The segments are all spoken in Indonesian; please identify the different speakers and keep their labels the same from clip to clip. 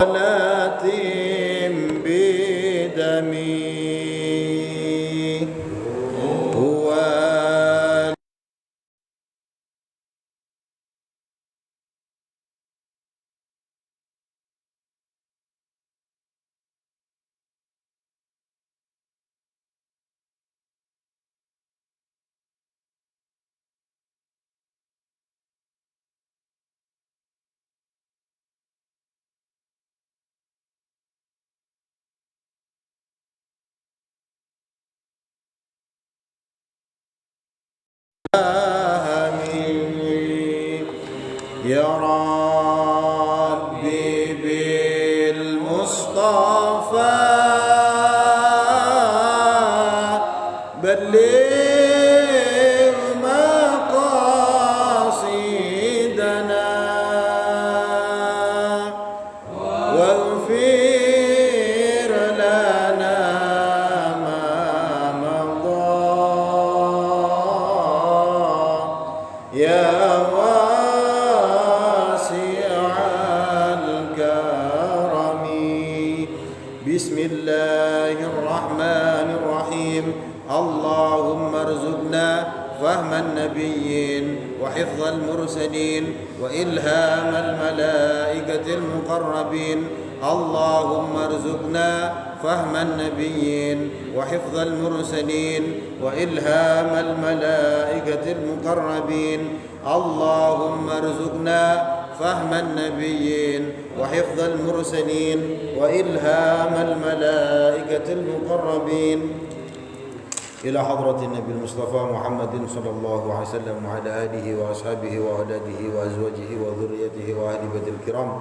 Speaker 1: صلاة بدمي هو يا ربي بالمصطفى بلغ مقاصدنا واغفر لنا ما مضى يا بسم الله الرحمن الرحيم اللهم ارزقنا فهم النبيين وحفظ المرسلين وإلهام الملائكة المقربين اللهم ارزقنا فهم النبيين وحفظ المرسلين وإلهام الملائكة المقربين اللهم ارزقنا فهم النبيين وحفظ المرسلين وإلهام الملائكة المقربين إلى حضرة النبي المصطفى محمد صلى الله عليه وسلم وعلى آله وأصحابه وأولاده وأزواجه وذريته وأهل بيت الكرام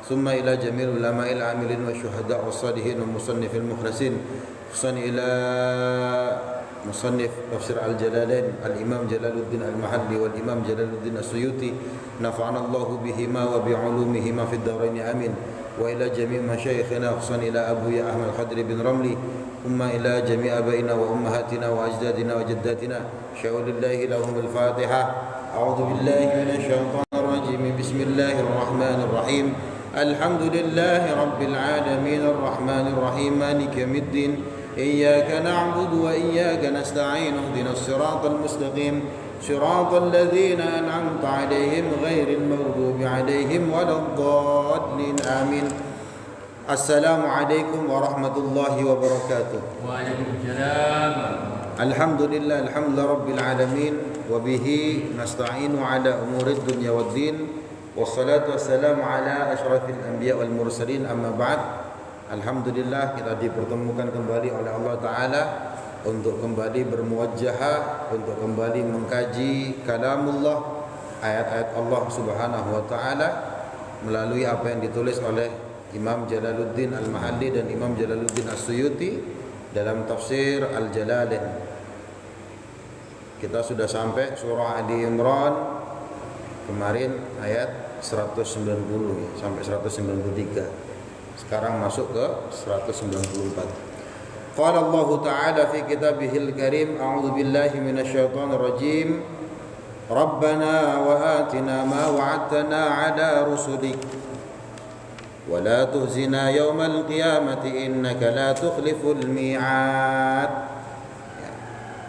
Speaker 1: ثم إلى جميع العلماء العاملين والشهداء والصالحين والمصنف المخلصين خصوصا إلى مصنف تفسير الجلالين الإمام جلال الدين المحلي والإمام جلال الدين السيوطي نفعنا الله بهما وبعلومهما في الدارين آمين وإلى جميع مشايخنا خصوصا إلى أبويا أحمد خضر بن رملي ثم إلى جميع أبائنا وأمهاتنا وأجدادنا وجداتنا شاء لله لهم الفاتحة أعوذ بالله من الشيطان الرجيم بسم الله الرحمن الرحيم الحمد لله رب العالمين الرحمن الرحيم مالك يوم الدين إياك نعبد وإياك نستعين اهدنا الصراط المستقيم صراط الذين أنعمت عليهم غير المغضوب عليهم ولا الضالين آمين السلام عليكم ورحمة الله وبركاته
Speaker 2: وعليكم السلام
Speaker 1: الحمد لله الحمد لله رب العالمين وبه نستعين على أمور الدنيا والدين والصلاة والسلام على أشرف الأنبياء والمرسلين أما بعد Alhamdulillah kita dipertemukan kembali oleh Allah Ta'ala untuk kembali bermuwajjahah, untuk kembali mengkaji kalamullah, ayat-ayat Allah Subhanahu Wa Ta'ala melalui apa yang ditulis oleh Imam Jalaluddin Al-Mahalli dan Imam Jalaluddin As-Suyuti dalam tafsir Al-Jalalain. Kita sudah sampai surah Ali Imran kemarin ayat 190 ya, sampai 193. Sekarang masuk ke 194. Qala Allah Ta'ala fi kitabihil karim a'udzu billahi minasyaitonir rajim Rabbana wa atina ma wa'adtana 'ala rusulik wa la tuhzina yawmal qiyamati innaka la tukhliful mi'ad. Ya.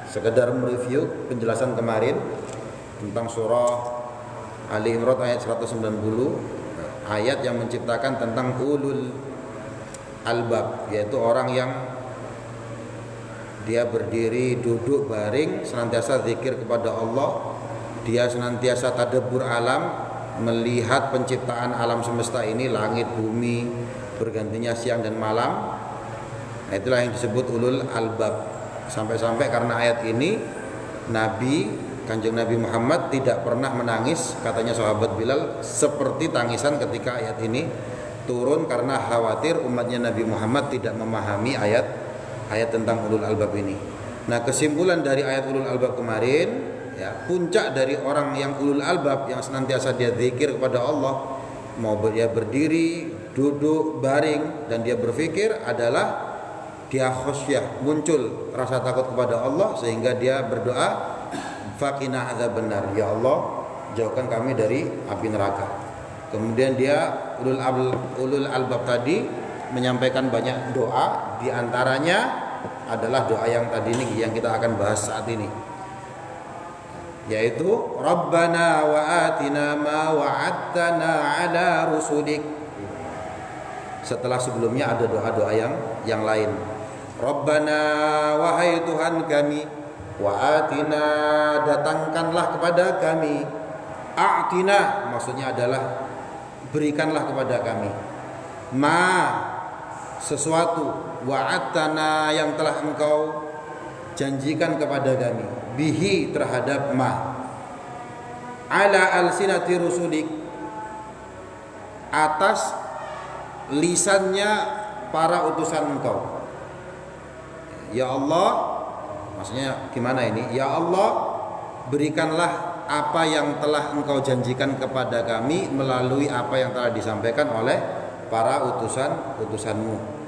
Speaker 1: Sekedar mereview penjelasan kemarin tentang surah Ali Imran ayat 190, ayat yang menciptakan tentang ulul albab, yaitu orang yang dia berdiri, duduk, baring, senantiasa zikir kepada Allah, dia senantiasa tadabbur alam, melihat penciptaan alam semesta ini, langit, bumi, bergantinya siang dan malam. Nah, itulah yang disebut ulul albab. Sampai-sampai karena ayat ini Kanjeng Nabi Muhammad tidak pernah menangis, katanya sahabat Bilal, seperti tangisan ketika ayat ini turun karena khawatir umatnya Nabi Muhammad tidak memahami ayat tentang ulul albab ini. Nah, kesimpulan dari ayat ulul albab kemarin, ya, puncak dari orang yang ulul albab yang senantiasa dia zikir kepada Allah, mau dia berdiri, duduk, baring, dan dia berfikir adalah dia khusyah, muncul rasa takut kepada Allah sehingga dia berdoa, faqina adzabannar, ya Allah jauhkan kami dari api neraka. Kemudian dia ulul albab tadi menyampaikan banyak doa, di antaranya adalah doa yang tadi ini yang kita akan bahas saat ini, yaitu Rabbana wa atina ma wa'adtana ala rusulik. Setelah sebelumnya ada doa-doa yang lain. Rabbana, wahai Tuhan kami, wa atina, datangkanlah kepada kami, a'tina maksudnya adalah berikanlah kepada kami, ma sesuatu, wa'adtana yang telah engkau janjikan kepada kami, bihi terhadap ma, ala alsinati rusulik atas lisannya para utusan engkau. Ya Allah, maksudnya gimana ini? Ya Allah, berikanlah apa yang telah engkau janjikan kepada kami melalui apa yang telah disampaikan oleh para utusan-utusanmu.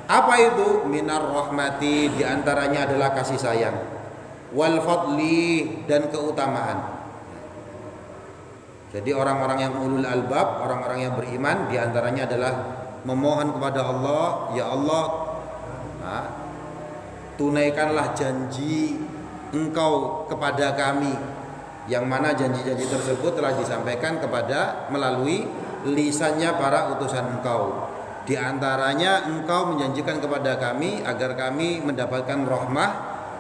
Speaker 1: Apa itu? Minar rahmati, diantaranya adalah kasih sayang, wal fadli, dan keutamaan. Jadi orang-orang yang ulul albab, orang-orang yang beriman, diantaranya adalah memohon kepada Allah, ya Allah, tunaikanlah janji engkau kepada kami, yang mana janji-janji tersebut telah disampaikan kepada melalui lisannya para utusan engkau. Di antaranya engkau menjanjikan kepada kami agar kami mendapatkan rahmah,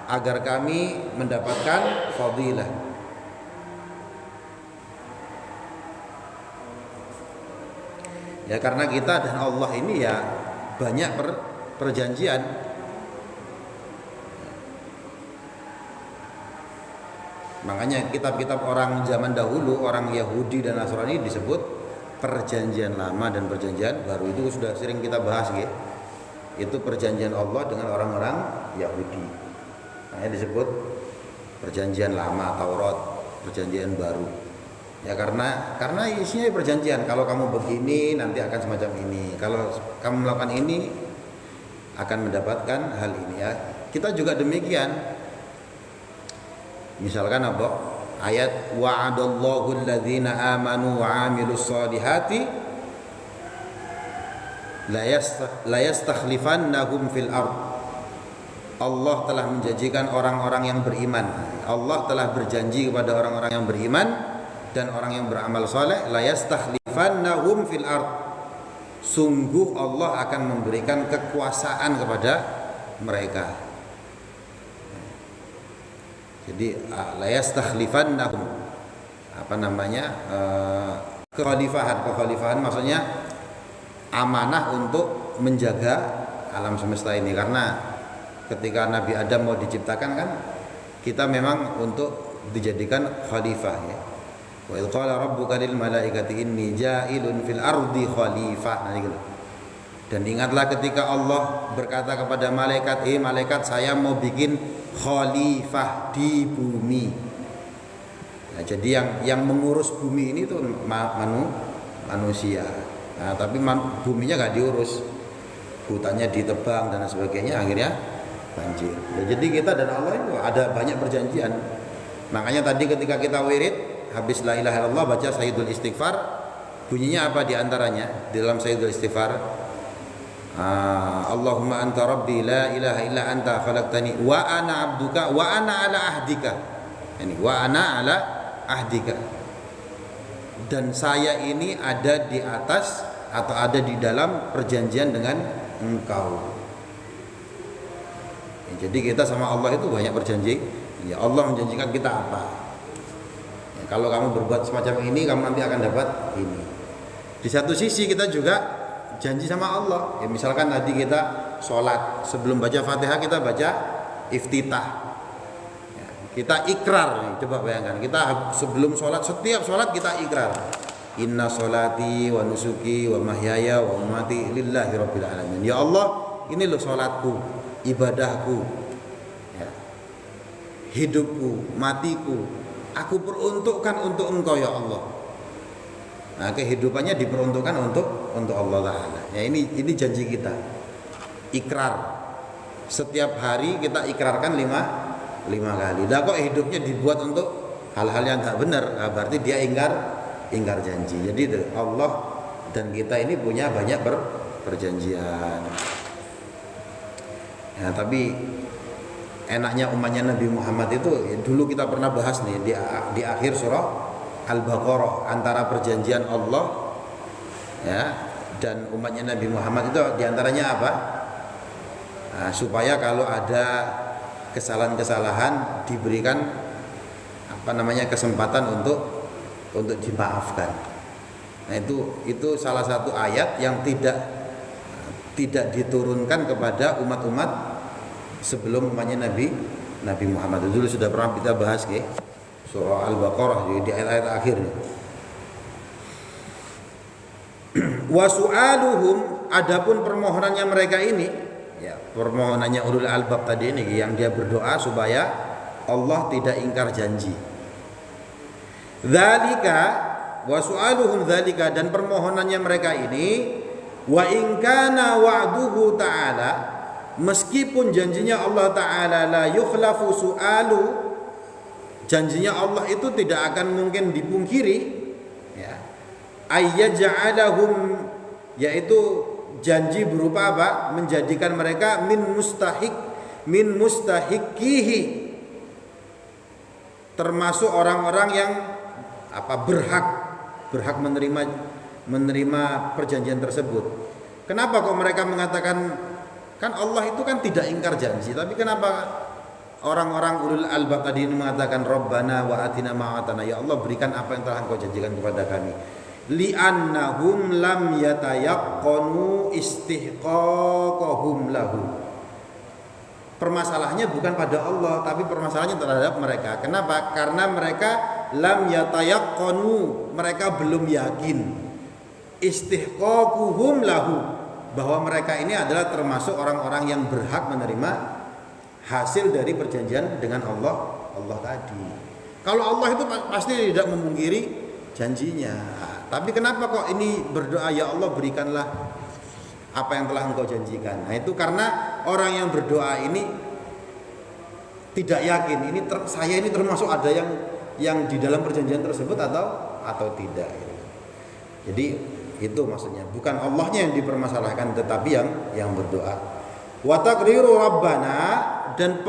Speaker 1: agar kami mendapatkan fadilah. Ya, karena kita dan Allah ini ya banyak perjanjian. Makanya kitab-kitab orang zaman dahulu, orang Yahudi dan Nasrani disebut perjanjian lama dan perjanjian baru. Itu sudah sering kita bahas ya. Itu perjanjian Allah dengan orang-orang Yahudi. Makanya disebut perjanjian lama, Taurat, perjanjian baru. Ya karena isinya perjanjian. Kalau kamu begini nanti akan semacam ini. Kalau kamu melakukan ini akan mendapatkan hal ini ya. Kita juga demikian. Misalkan apa? Ayat wa'adallahu alladhina amanu wa 'amilus solihati la yastakhlifannahum fil ard. Allah telah menjanjikan orang-orang yang beriman. Allah telah berjanji kepada orang-orang yang beriman dan orang yang beramal soleh, la yastakhlifannahum fil ard. Sungguh Allah akan memberikan kekuasaan kepada mereka. Jadi la yastakhlifannahum, kekhalifahan maksudnya amanah untuk menjaga alam semesta ini. Karena ketika Nabi Adam mau diciptakan kan kita memang untuk dijadikan khalifah ya. Wa idz qala rabbuka lil malaikati inni ja'ilun fil ardi khalifah. Nah gitu. Dan ingatlah ketika Allah berkata kepada malaikat, malaikat, saya mau bikin khalifah di bumi. Nah, jadi yang mengurus bumi ini tuh manusia. Nah, tapi buminya nggak diurus, hutannya ditebang dan sebagainya, akhirnya banjir. Nah, jadi kita dan Allah itu ada banyak perjanjian. Makanya tadi ketika kita wirid habis la ilaha illallah baca sayyidul istighfar, bunyinya apa diantaranya di dalam sayyidul istighfar? Allahumma anta rabbi la ilaha illa anta khalaqtani wa ana abduka wa ana ala ahdika. Ini wa ana ala ahdika. Dan saya ini ada di atas atau ada di dalam perjanjian dengan engkau. Ya, jadi kita sama Allah itu banyak berjanji. Ya Allah menjanjikan kita apa? Ya, kalau kamu berbuat semacam ini, kamu nanti akan dapat ini. Di satu sisi kita juga janji sama Allah. Ya, misalkan tadi kita sholat, sebelum baca Fatihah kita baca iftitah. Ya, kita ikrar nih, coba bayangkan. Kita sebelum sholat, setiap sholat kita ikrar. Inna sholati wa nusuki wa mahyaya wa mamati lillahi rabbil alamin. Ya Allah, ini loh sholatku, ibadahku, ya, hidupku, matiku, aku peruntukkan untuk engkau ya Allah. Nah, kehidupannya diperuntukkan untuk Allah Ta'ala. Ya, ini janji kita. Ikrar. Setiap hari kita ikrarkan lima kali. Lah kok hidupnya dibuat untuk hal-hal yang enggak benar? Nah, berarti dia ingkar ingkar janji. Jadi itu Allah dan kita ini punya banyak perjanjian. Ya, tapi enaknya umatnya Nabi Muhammad itu dulu kita pernah bahas nih di akhir surah Al-Baqarah, antara perjanjian Allah ya dan umatnya Nabi Muhammad itu diantaranya apa? Nah, supaya kalau ada kesalahan-kesalahan diberikan kesempatan untuk dimaafkan. Nah itu salah satu ayat yang tidak diturunkan kepada umat-umat sebelum umatnya Nabi Muhammad. Dulu sudah pernah kita bahas ke surah Al-Baqarah di ayat-ayat akhir. Wa su'aluhum, adapun permohonannya mereka ini, ya, permohonannya ulul albab tadi ini yang dia berdoa supaya Allah tidak ingkar janji. Dzalika wa su'aluhum dzalika, dan permohonannya mereka ini wa in kana wa'duhu ta'ala, meskipun janjinya Allah Ta'ala la yukhlafu su'alu, janjinya Allah itu tidak akan mungkin dipungkiri, ya, ayyaj'alahum, yaitu janji berupa apa? Menjadikan mereka min mustahiqihi, termasuk orang-orang yang berhak menerima perjanjian tersebut. Kenapa kok mereka mengatakan, kan Allah itu kan tidak ingkar janji, tapi kenapa orang-orang ulul albab tadi ini mengatakan Rabbana wa atina ma atana, ya Allah berikan apa yang telah Engkau janjikan kepada kami. Li'annahum lam yatayaqqanu istihqaqahum lahu. Permasalahannya bukan pada Allah, tapi permasalahannya terhadap mereka. Kenapa? Karena mereka lam yatayaqqanu, mereka belum yakin istihqaquhum lahu, bahwa mereka ini adalah termasuk orang-orang yang berhak menerima hasil dari perjanjian dengan Allah tadi. Kalau Allah itu pasti tidak memungkiri janjinya. Tapi kenapa kok ini berdoa, ya Allah berikanlah apa yang telah Engkau janjikan. Nah itu karena orang yang berdoa ini tidak yakin saya ini termasuk ada yang di dalam perjanjian tersebut atau tidak. Jadi itu maksudnya, bukan Allahnya yang dipermasalahkan, tetapi yang berdoa. Wa taqriru rabbana, dan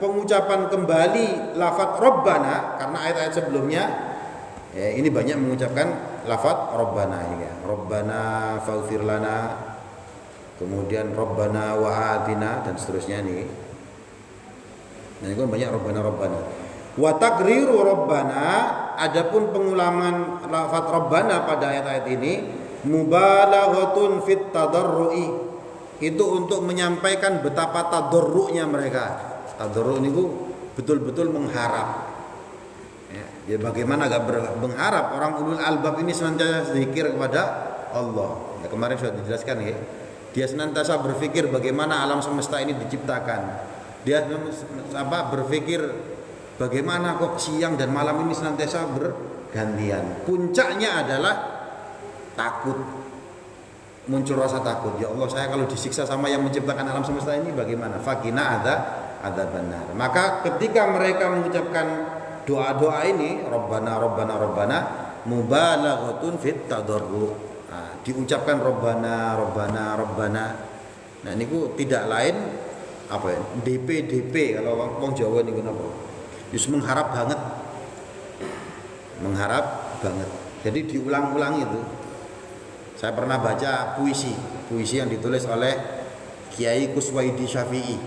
Speaker 1: pengucapan kembali lafaz rabbana, karena ayat-ayat sebelumnya ini banyak mengucapkan lafaz rabbana ya. Rabbana faghfir lana, kemudian rabbana wa atina, dan seterusnya nih. Nah, itu banyak rabbana. Wa taqriru rabbana, adapun pengulangan lafaz rabbana pada ayat-ayat ini mubalaghatun fit tadarrui, itu untuk menyampaikan betapa tadarru'nya mereka. Tadarru' niku betul-betul mengharap. Ya, bagaimana agak mengharap orang ulul albab ini senantiasa zikir kepada Allah. Ya, kemarin sudah dijelaskan ya. Dia senantiasa berpikir bagaimana alam semesta ini diciptakan. Dia berpikir bagaimana kok siang dan malam ini senantiasa bergantian. Puncaknya adalah takut. Muncul rasa takut. Ya Allah, saya kalau disiksa sama yang menciptakan alam semesta ini bagaimana? Fakina ada benar. Maka ketika mereka mengucapkan doa-doa ini Rabbana mubalaghatun fit tadarru, diucapkan Rabbana. Nah niku tidak lain apa ya? DP kalau wong Jawa niku napa? Yus mengharap banget. Jadi diulang-ulang itu. Saya pernah baca puisi yang ditulis oleh Kiai Kuswaidi Syafi'i.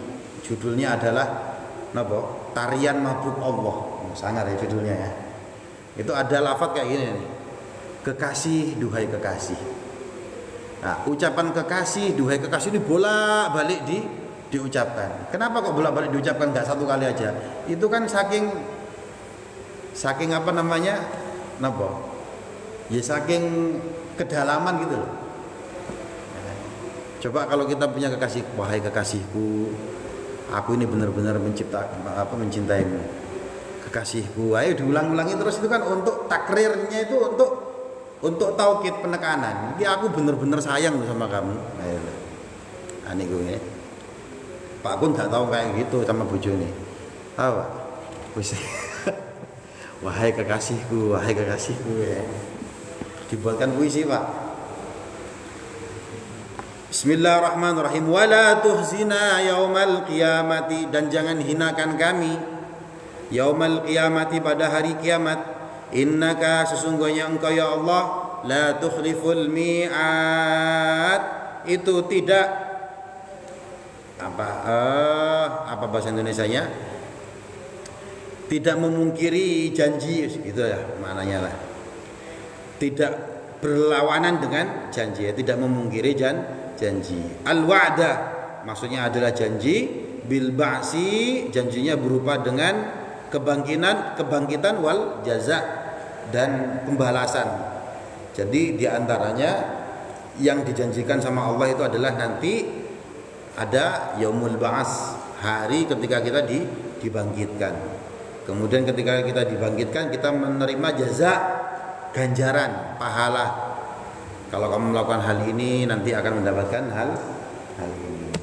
Speaker 1: Judulnya adalah napa? Tarian Mabuk Allah. Sangat ya judulnya ya. Itu ada lafaz kayak gini nih. Kekasih, duhai kekasih. Nah, ucapan kekasih, duhai kekasih ini bolak-balik diucapkan. Kenapa kok bolak-balik diucapkan, enggak satu kali aja? Itu kan saking apa namanya? Napa? Ya saking kedalaman gitu loh. Coba kalau kita punya kekasih, wahai kekasihku, aku ini benar-benar mencintaimu. Kekasihku, ayo diulang-ulangi terus, itu kan untuk takrirnya, itu untuk taukid, penekanan. Jadi aku benar-benar sayang sama kamu. Aneh gue. Pak Kun nggak tahu kayak gitu sama bojone. Tahu Pak? Wahai kekasihku, wahai kekasihku ya. Dibuatkan puisi, Pak. Bismillahirrahmanirrahim. Wala tuhzina yaumal qiyamati, dan jangan hinakan kami yaumal qiyamati, pada hari kiamat. Innaka, sesungguhnya engkau ya Allah, la tukhliful mi'ad, itu tidak apa bahasa Indonesianya? Tidak memungkiri janji, gitu ya maknanya lah. Tidak berlawanan dengan janji, tidak memungkiri janji. Al-wa'da maksudnya adalah janji, bil ba'si janjinya berupa dengan kebangkitan wal jaza, dan pembalasan. Jadi diantaranya yang dijanjikan sama Allah itu adalah nanti ada yaumul ba'as, hari ketika kita dibangkitkan. Kemudian ketika kita dibangkitkan, kita menerima jaza, ganjaran, pahala. Kalau kamu melakukan hal ini, nanti akan mendapatkan hal ini.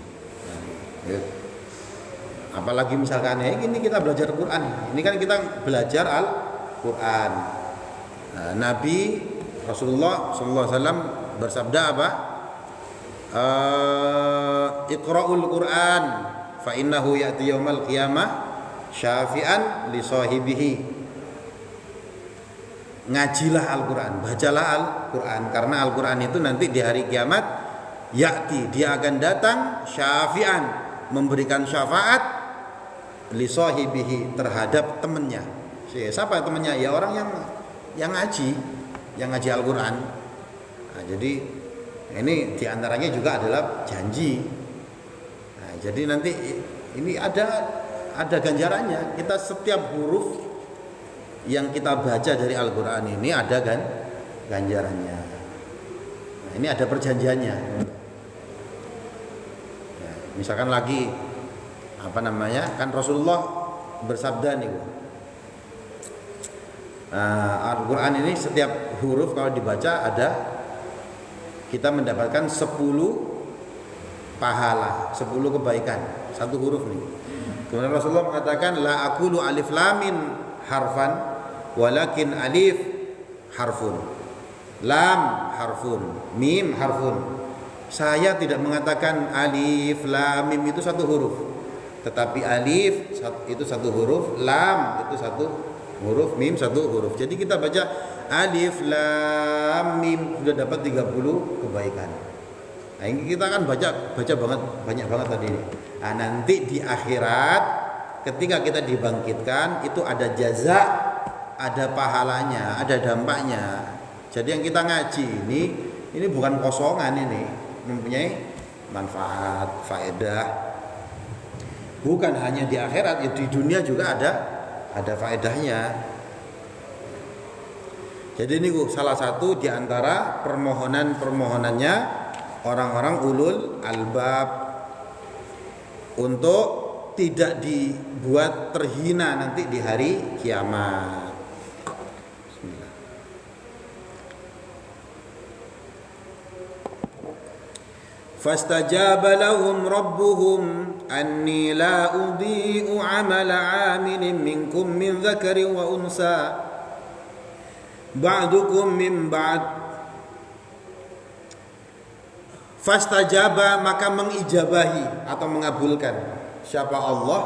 Speaker 1: Apalagi misalkan ini kita belajar Quran. Ini kan kita belajar Al-Quran. Nabi Rasulullah SAW bersabda apa? Iqra'ul Quran fa innahu ya'ti yaumal qiyamah syafi'an li sahibihi. Ngajilah Al-Quran, bacalah Al-Quran, karena Al-Quran itu nanti di hari kiamat ya'ti, dia akan datang, syafi'an, memberikan syafaat, li sahibihi, terhadap temannya. Siapa temannya? Ya orang yang ngaji Al-Quran. Nah, jadi ini diantaranya juga adalah janji. Nah, jadi nanti ini ada ganjarannya. Kita setiap huruf yang kita baca dari Al-Quran ini ada kan ganjarannya. Nah, ini ada perjanjiannya. Ya, misalkan lagi kan Rasulullah bersabda nih, Al-Quran ini setiap huruf kalau dibaca kita mendapatkan 10 pahala, 10 kebaikan, satu huruf nih. Kemudian Rasulullah mengatakan, la aqulu alif lamin harfan walakin alif harfun, lam harfun, mim harfun. Saya tidak mengatakan alif lam mim itu satu huruf, tetapi alif itu satu huruf, lam itu satu huruf, mim satu huruf. Jadi kita baca alif lam mim sudah dapat 30 kebaikan. Nah, ini kita kan baca banget, banyak banget tadi ini. Nah, nanti di akhirat ketika kita dibangkitkan itu ada jaza, ada pahalanya, ada dampaknya. Jadi yang kita ngaji ini bukan kosongan, ini mempunyai manfaat, faedah. Bukan hanya di akhirat, ya di dunia juga ada faedahnya. Jadi ini salah satu di antara permohonannya orang-orang ulul albab, untuk tidak dibuat terhina nanti di hari kiamat. Bismillah. Fastajaba lahum rabbuhum anni la udhi'u 'amala 'amilin minkum min dzakarin wa unsa ba'dukum min ba'd. Fastajaba, maka mengijabahi atau mengabulkan. Siapa Allah?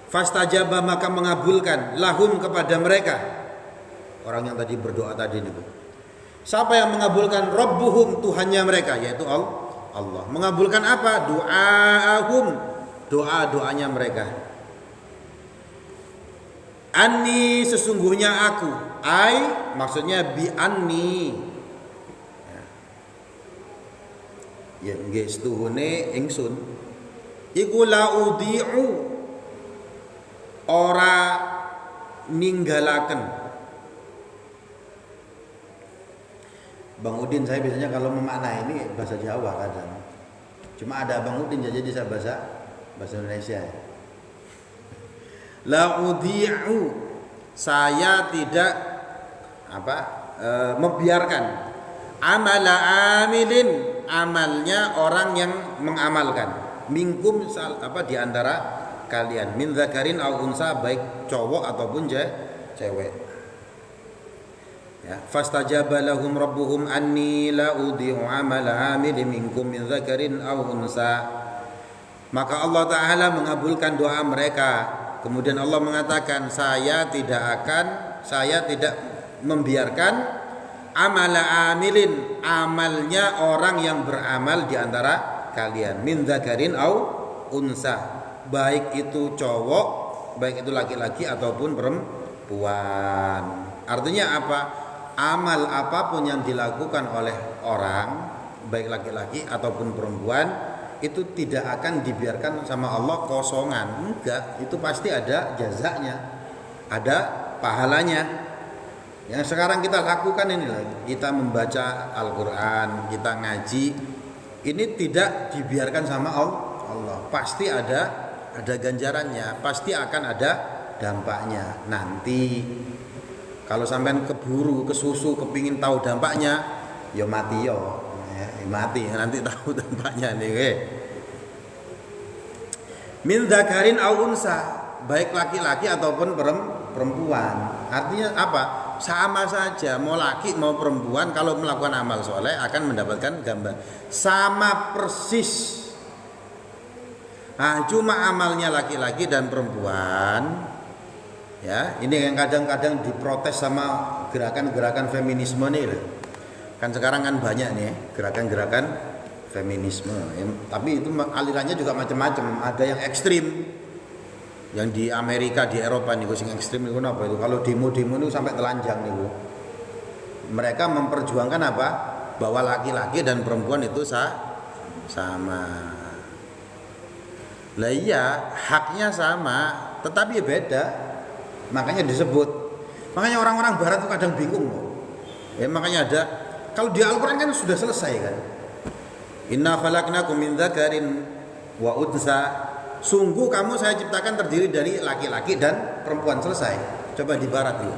Speaker 1: Fastajaba, maka mengabulkan, lahum, kepada mereka. Orang yang tadi berdoa tadi itu. Siapa yang mengabulkan? Rabbuhum, Tuhannya mereka, yaitu Allah. Mengabulkan apa? Doa'ahum, doa-doanya mereka. Anni, sesungguhnya aku. Maksudnya bi anni. Ya nggih setuhune ingsun iku la udhi'u, ora ninggalaken. Bang Udin, saya biasanya kalau memaknai ini bahasa Jawa kadang. Cuma ada Bang Udin jadi saya bahasa Indonesia. La udhi'u, saya tidak membiarkan amala amilin, amalnya orang yang mengamalkan, minkum di antara kalian. Min dzakarin au unsa, baik cowok ataupun cewek. Ya, fastajaba lahum rabbuhum anni la udhi'u amala 'amilin minkum min dzakarin au unsa. Maka Allah Ta'ala mengabulkan doa mereka. Kemudian Allah mengatakan, saya tidak membiarkan amala amilin, amalnya orang yang beramal di antara kalian, min dzakarin au unsa, baik itu cowok, baik itu laki-laki ataupun perempuan. Artinya apa? Amal apapun yang dilakukan oleh orang, baik laki-laki ataupun perempuan, itu tidak akan dibiarkan sama Allah kosongan. Enggak, itu pasti ada jazanya, ada pahalanya. Yang sekarang kita lakukan ini, kita membaca Al-Quran, kita ngaji, ini tidak dibiarkan sama Allah. Pasti ada ganjarannya, pasti akan ada dampaknya. Nanti kalau sampean keburu, kesusu, kepingin tahu dampaknya, ya mati mati, nanti tahu dampaknya nih. Min dzakarin au unsa, baik laki-laki ataupun perempuan. Artinya apa? Sama saja, mau laki mau perempuan, kalau melakukan amal soleh akan mendapatkan gambar sama persis. Nah, cuma amalnya laki-laki dan perempuan, ya, ini yang kadang-kadang diprotes sama gerakan-gerakan feminisme nih. Kan sekarang kan banyak nih gerakan-gerakan feminisme, ya, tapi itu alirannya juga macam-macam. Ada yang ekstrim, yang di Amerika, di Eropa nih, sing ekstrim itu apa itu? Kalau demo-demo itu sampai telanjang nih, mereka memperjuangkan apa? Bahwa laki-laki dan perempuan itu sama. Lah iya, haknya sama, tetapi beda. Makanya disebut. Makanya orang-orang barat itu kadang bingung loh. Ya, makanya ada, kalau di Al-Quran kan sudah selesai kan. Inna khalaqnakum min dzakarin wa unsa. Sungguh kamu saya ciptakan terdiri dari laki-laki dan perempuan, selesai. Coba di barat itu.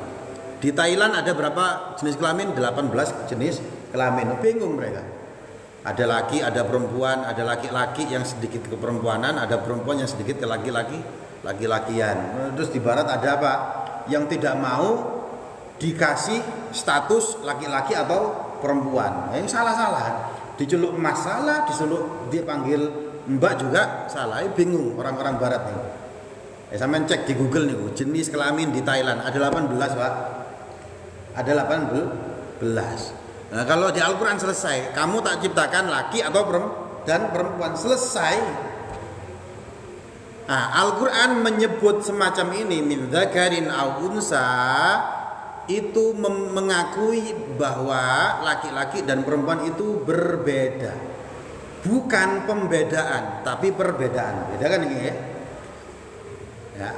Speaker 1: Di Thailand ada berapa jenis kelamin? 18 jenis kelamin. Bingung mereka. Ada laki, ada perempuan, ada laki-laki yang sedikit keperempuanan, ada perempuan yang sedikit ke laki-lakian. Terus di barat ada apa? Yang tidak mau dikasih status laki-laki atau perempuan. Yang salah-salah. Diceluk emas salah, diceluk dia panggil mbak juga salah. Bingung orang-orang barat nih. Sampean cek di Google nih, jenis kelamin di Thailand ada 18, Pak. Ada 18. Nah, kalau di Al-Quran selesai, kamu tak ciptakan laki atau perempuan, selesai. Nah, Al-Quran menyebut semacam ini, min dzakarin au unsa, itu mengakui bahwa laki-laki dan perempuan itu berbeda. Bukan pembedaan, tapi perbedaan. Beda kan ini ya? Ya.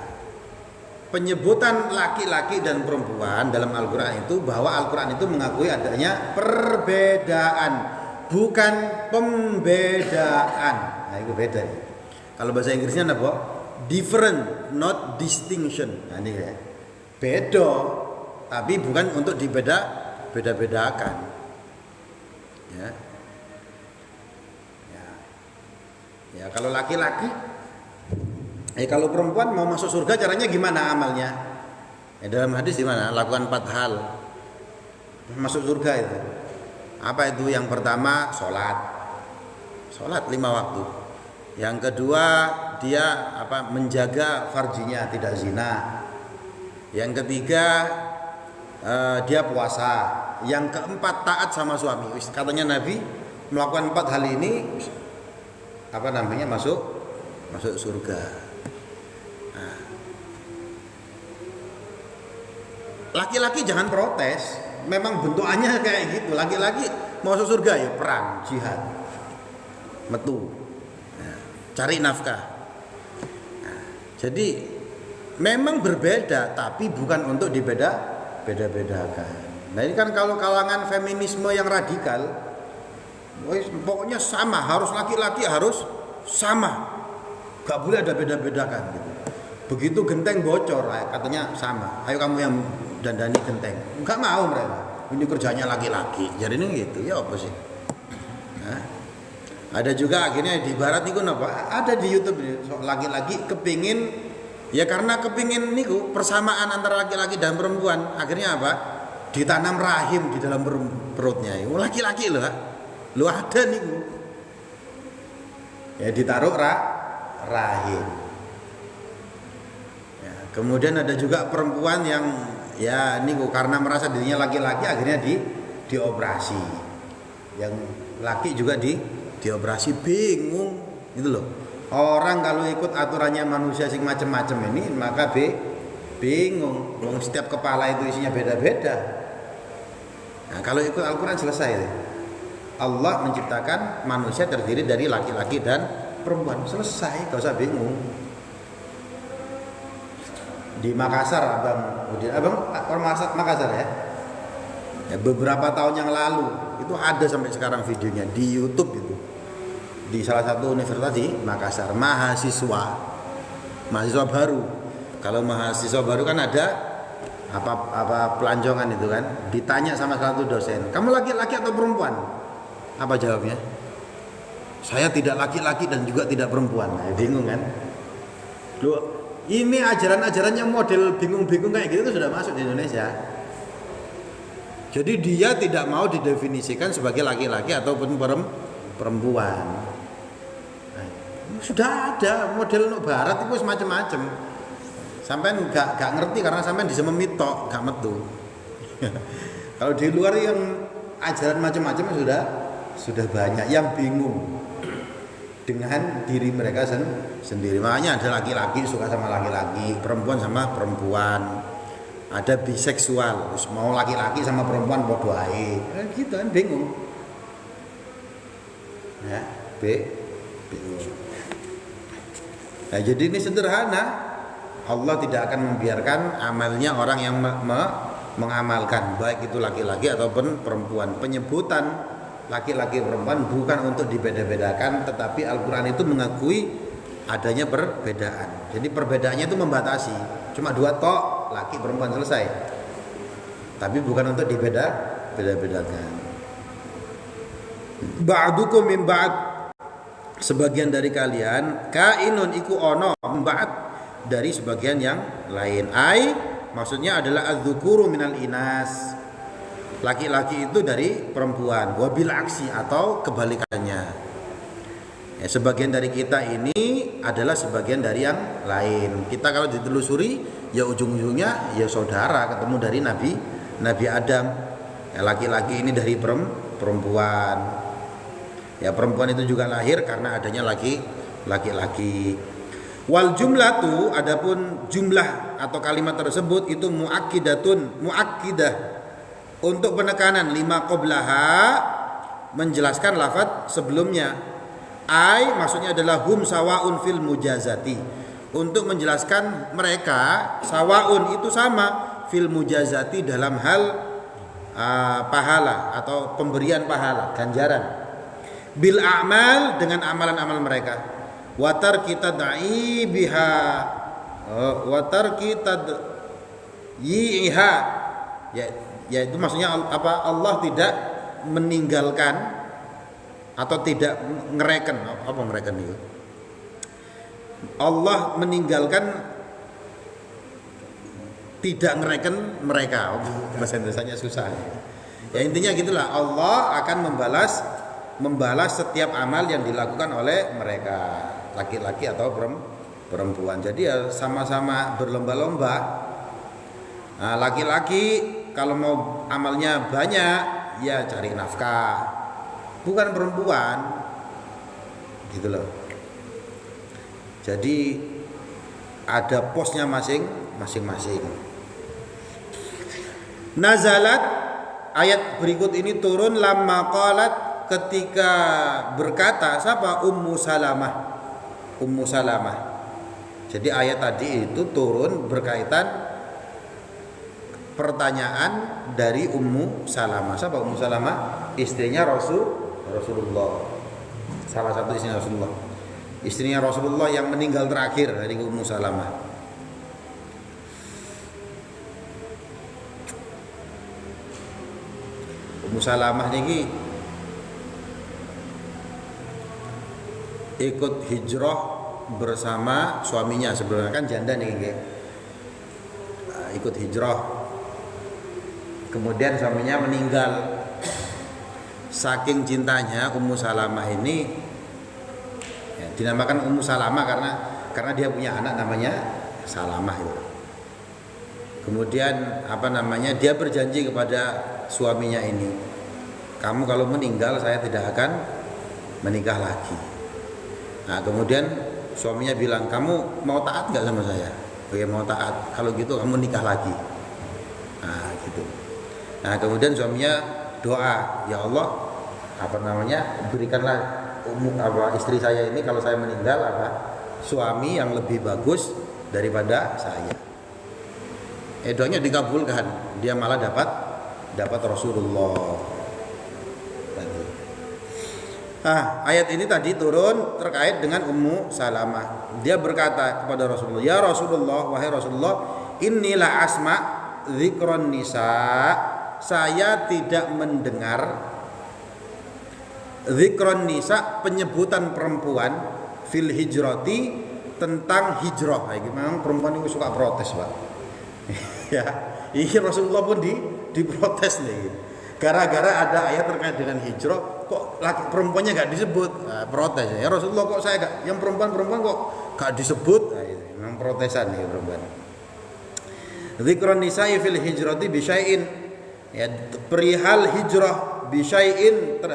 Speaker 1: Penyebutan laki-laki dan perempuan dalam Al-Quran itu, bahwa Al-Quran itu mengakui adanya perbedaan, bukan pembedaan. Nah, itu beda ya. Kalau bahasa Inggrisnya apa? Different, not distinction. Nah, ini ya. Beda, tapi bukan untuk beda-bedakan. Ya. Ya, kalau laki-laki, kalau perempuan mau masuk surga caranya gimana amalnya? Dalam hadis di mana? Lakukan 4 hal masuk surga itu. Apa itu? Yang pertama sholat 5 waktu. Yang kedua dia menjaga farjinya, tidak zina. Yang ketiga dia puasa. Yang keempat taat sama suami. Katanya Nabi melakukan 4 hal ini masuk surga. Laki-laki jangan protes, memang bentukannya kayak gitu. Laki-laki mau masuk surga ya perang, jihad, metu, cari nafkah. Jadi memang berbeda, tapi bukan untuk beda-bedakan. Nah, ini kan kalau kalangan feminisme yang radikal, pokoknya sama, harus laki-laki harus sama, gak boleh ada beda-bedakan gitu. Begitu genteng bocor, katanya sama. Ayo kamu yang dandani genteng. Enggak mau mereka. Ini kerjanya laki-laki. Jadi ini gitu. Ya apa sih? Nah. Ada juga akhirnya di barat niku napa? Ada di YouTube ini laki-laki kepingin ya karena kepingin niku persamaan antara laki-laki dan perempuan, akhirnya apa? Ditanam rahim di dalam perutnya. Laki-laki loh. Lu ada niku. Ya ditaruh rahim. Ya, kemudian ada juga perempuan yang ya niku karena merasa dirinya laki-laki akhirnya dioperasi. Yang laki juga dioperasi, bingung gitu loh. Orang kalau ikut aturannya manusia sing macam-macam ini maka bingung. Wong setiap kepala itu isinya beda-beda. Nah, kalau ikut Al-Qur'an selesai. Allah menciptakan manusia terdiri dari laki-laki dan perempuan. Selesai, gak usah bingung. Di Makassar, Abang Makassar ya? Ya, beberapa tahun yang lalu itu ada sampai sekarang videonya di YouTube itu. Di salah satu universitas di Makassar, mahasiswa baru. Kalau mahasiswa baru kan ada apa pelancongan itu kan, ditanya sama salah satu dosen, kamu laki-laki atau perempuan? Apa jawabnya? Saya tidak laki-laki dan juga tidak perempuan. Nah, bingung kan? Loh, ini ajaran-ajarannya model bingung-bingung kayak gitu sudah masuk di Indonesia. Jadi dia tidak mau didefinisikan sebagai laki-laki ataupun perempuan. Sudah ada model untuk barat itu semacam-macam. Sampai nggak ngerti karena sampai bisa memitok, nggak metu. Kalau di luar yang ajaran macam-macam sudah banyak yang bingung dengan diri mereka sendiri. Makanya ada laki-laki suka sama laki-laki, perempuan sama perempuan. Ada biseksual, mau laki-laki sama perempuan bodoh ae. Gitu kan bingung. Ya, bingung. Nah, jadi ini sederhana. Allah tidak akan membiarkan amalnya orang yang mengamalkan, baik itu laki-laki ataupun perempuan. Penyebutan laki-laki perempuan bukan untuk dibeda-bedakan, tetapi Al-Quran itu mengakui adanya perbedaan. Jadi perbedaannya itu membatasi, cuma dua tok, laki perempuan selesai. Tapi bukan untuk dibeda-bedakan. Ba'dukum min ba'd, sebagian dari kalian kainun iku ono ba'd dari sebagian yang lain. Maksudnya adalah az-dzukuru minal inas, laki-laki itu dari perempuan, wabil aksi atau kebalikannya. Ya, sebagian dari kita ini adalah sebagian dari yang lain. Kita kalau ditelusuri ya ujung-ujungnya ya saudara, ketemu dari Nabi Adam. Ya, laki-laki ini dari perempuan. Ya, perempuan itu juga lahir karena adanya laki-laki. Wal jumlatu, adapun jumlah atau kalimat tersebut itu muakkidah untuk penekanan lima qablaha, menjelaskan lafaz sebelumnya. Maksudnya adalah hum sawaun fil mujazati, untuk menjelaskan mereka sawaun itu sama fil mujazati dalam hal pahala atau pemberian pahala, ganjaran, bil a'mal, dengan amalan-amal mereka. Watar kita da'i biha, watar kita yiha, ya itu maksudnya apa? Allah tidak meninggalkan atau tidak ngereken, apa ngereken itu? Allah meninggalkan, tidak ngereken mereka. Bahasa Indonesianya susah. Ya intinya gitulah, Allah akan membalas setiap amal yang dilakukan oleh mereka, laki-laki atau perempuan. Jadi ya sama-sama berlomba-lomba. Nah, laki-laki kalau mau amalnya banyak ya cari nafkah, bukan perempuan, gitu loh. Jadi ada posnya masing-masing. Nazalat, ayat berikut ini turun lamma qalat, ketika berkata siapa? Ummu Salamah. Jadi ayat tadi itu turun berkaitan pertanyaan dari Ummu Salamah. Siapa Ummu Salamah? Istrinya Rasulullah. Salah satu istrinya Rasulullah. Istrinya Rasulullah yang meninggal terakhir dari Ummu Salamah. Ummu Salamah ini ikut hijrah bersama suaminya, sebelumnya kan janda nih nggih. Ikut hijrah. Kemudian suaminya meninggal. Saking cintanya Ummu Salamah ini ya, dinamakan Ummu Salamah karena dia punya anak namanya Salamah itu. Kemudian dia berjanji kepada suaminya ini, kamu kalau meninggal saya tidak akan menikah lagi. Nah kemudian suaminya bilang, kamu mau taat nggak sama saya? Oke, mau taat. Kalau gitu kamu nikah lagi. Nah gitu. Nah kemudian suaminya doa, ya Allah berikanlah istri saya ini kalau saya meninggal suami yang lebih bagus daripada saya. Doanya dikabulkan, dia malah dapat Rasulullah. Ayat ini tadi turun terkait dengan Ummu Salamah. Dia berkata kepada Rasulullah, ya Rasulullah, wahai Rasulullah, inilah asma dzikron nisa, saya tidak mendengar dzikron nisa, penyebutan perempuan fil hijrati, tentang hijrah. Memang perempuan itu suka protes, Pak. Ya, ini Rasulullah pun diprotes nih. Gara-gara ada ayat terkait dengan hijrah, kok perempuannya gak disebut, protes. Ya Rasulullah, kok saya gak, yang perempuan kok gak disebut. Memang protesan nih perempuan. Dzikron nisa'i fil hijrati bisyai'in, ya, perihal hijrah bisyai'in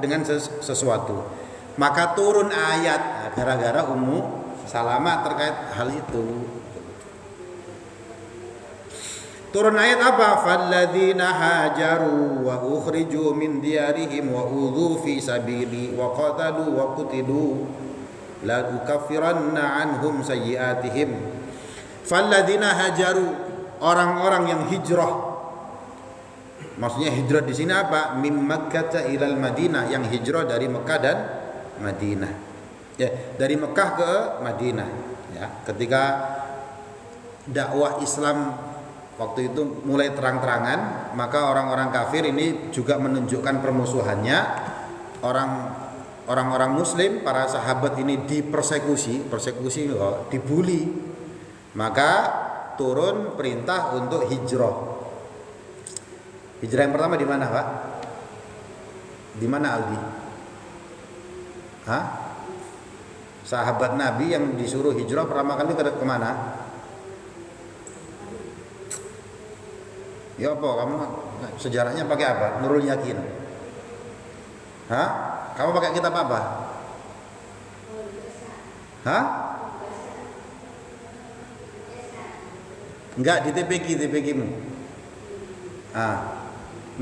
Speaker 1: dengan sesuatu. Maka turun ayat gara-gara Ummu Salamah terkait hal itu. Turun ayat apa? Falladzina hajaru wa ukhriju min diyarihim wa udhu fi sabili wa qatalu wa qutilu la ukaffiranna anhum sayyi'atihim. Falladzina hajaru, orang-orang yang hijrah. Maksudnya hijrah di sini apa? Mim Makkah ilal Madinah, yang hijrah dari Mekah dan Madinah. Ya, dari Mekah ke Madinah. Ya, ketika dakwah Islam waktu itu mulai terang-terangan, maka orang-orang kafir ini juga menunjukkan permusuhannya. Orang-orang Muslim, para sahabat ini dipersekusi, dibuli. Maka turun perintah untuk hijrah. Hijrah yang pertama di mana, Pak? Di mana, Aldi? Sahabat Nabi yang disuruh hijrah pertama kali ke mana? Ya apa, kamu sejarahnya pakai apa? Nurul Yakin. Kamu pakai kitab apa? Enggak, di TPQ-mu.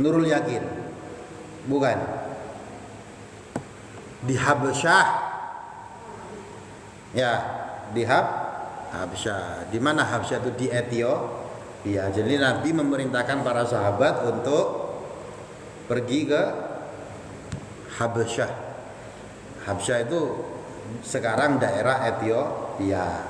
Speaker 1: Nurul Yakin. Bukan. Di Habsyah. Ya, di Habsyah. Di mana Habsyah itu? Di Ethiopia. Jadi Nabi memerintahkan para sahabat untuk pergi ke Habsyah. Habsyah itu sekarang daerah Ethiopia.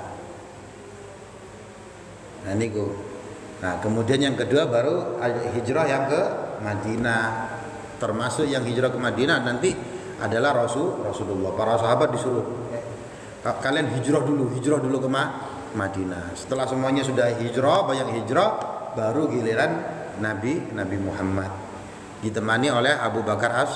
Speaker 1: Nah, kemudian yang kedua baru hijrah yang ke Madinah. Termasuk yang hijrah ke Madinah nanti adalah Rasulullah. Para sahabat disuruh, kalian hijrah dulu ke Madinah. Setelah semuanya sudah hijrah, banyak hijrah, baru giliran Nabi Muhammad ditemani oleh Abu Bakar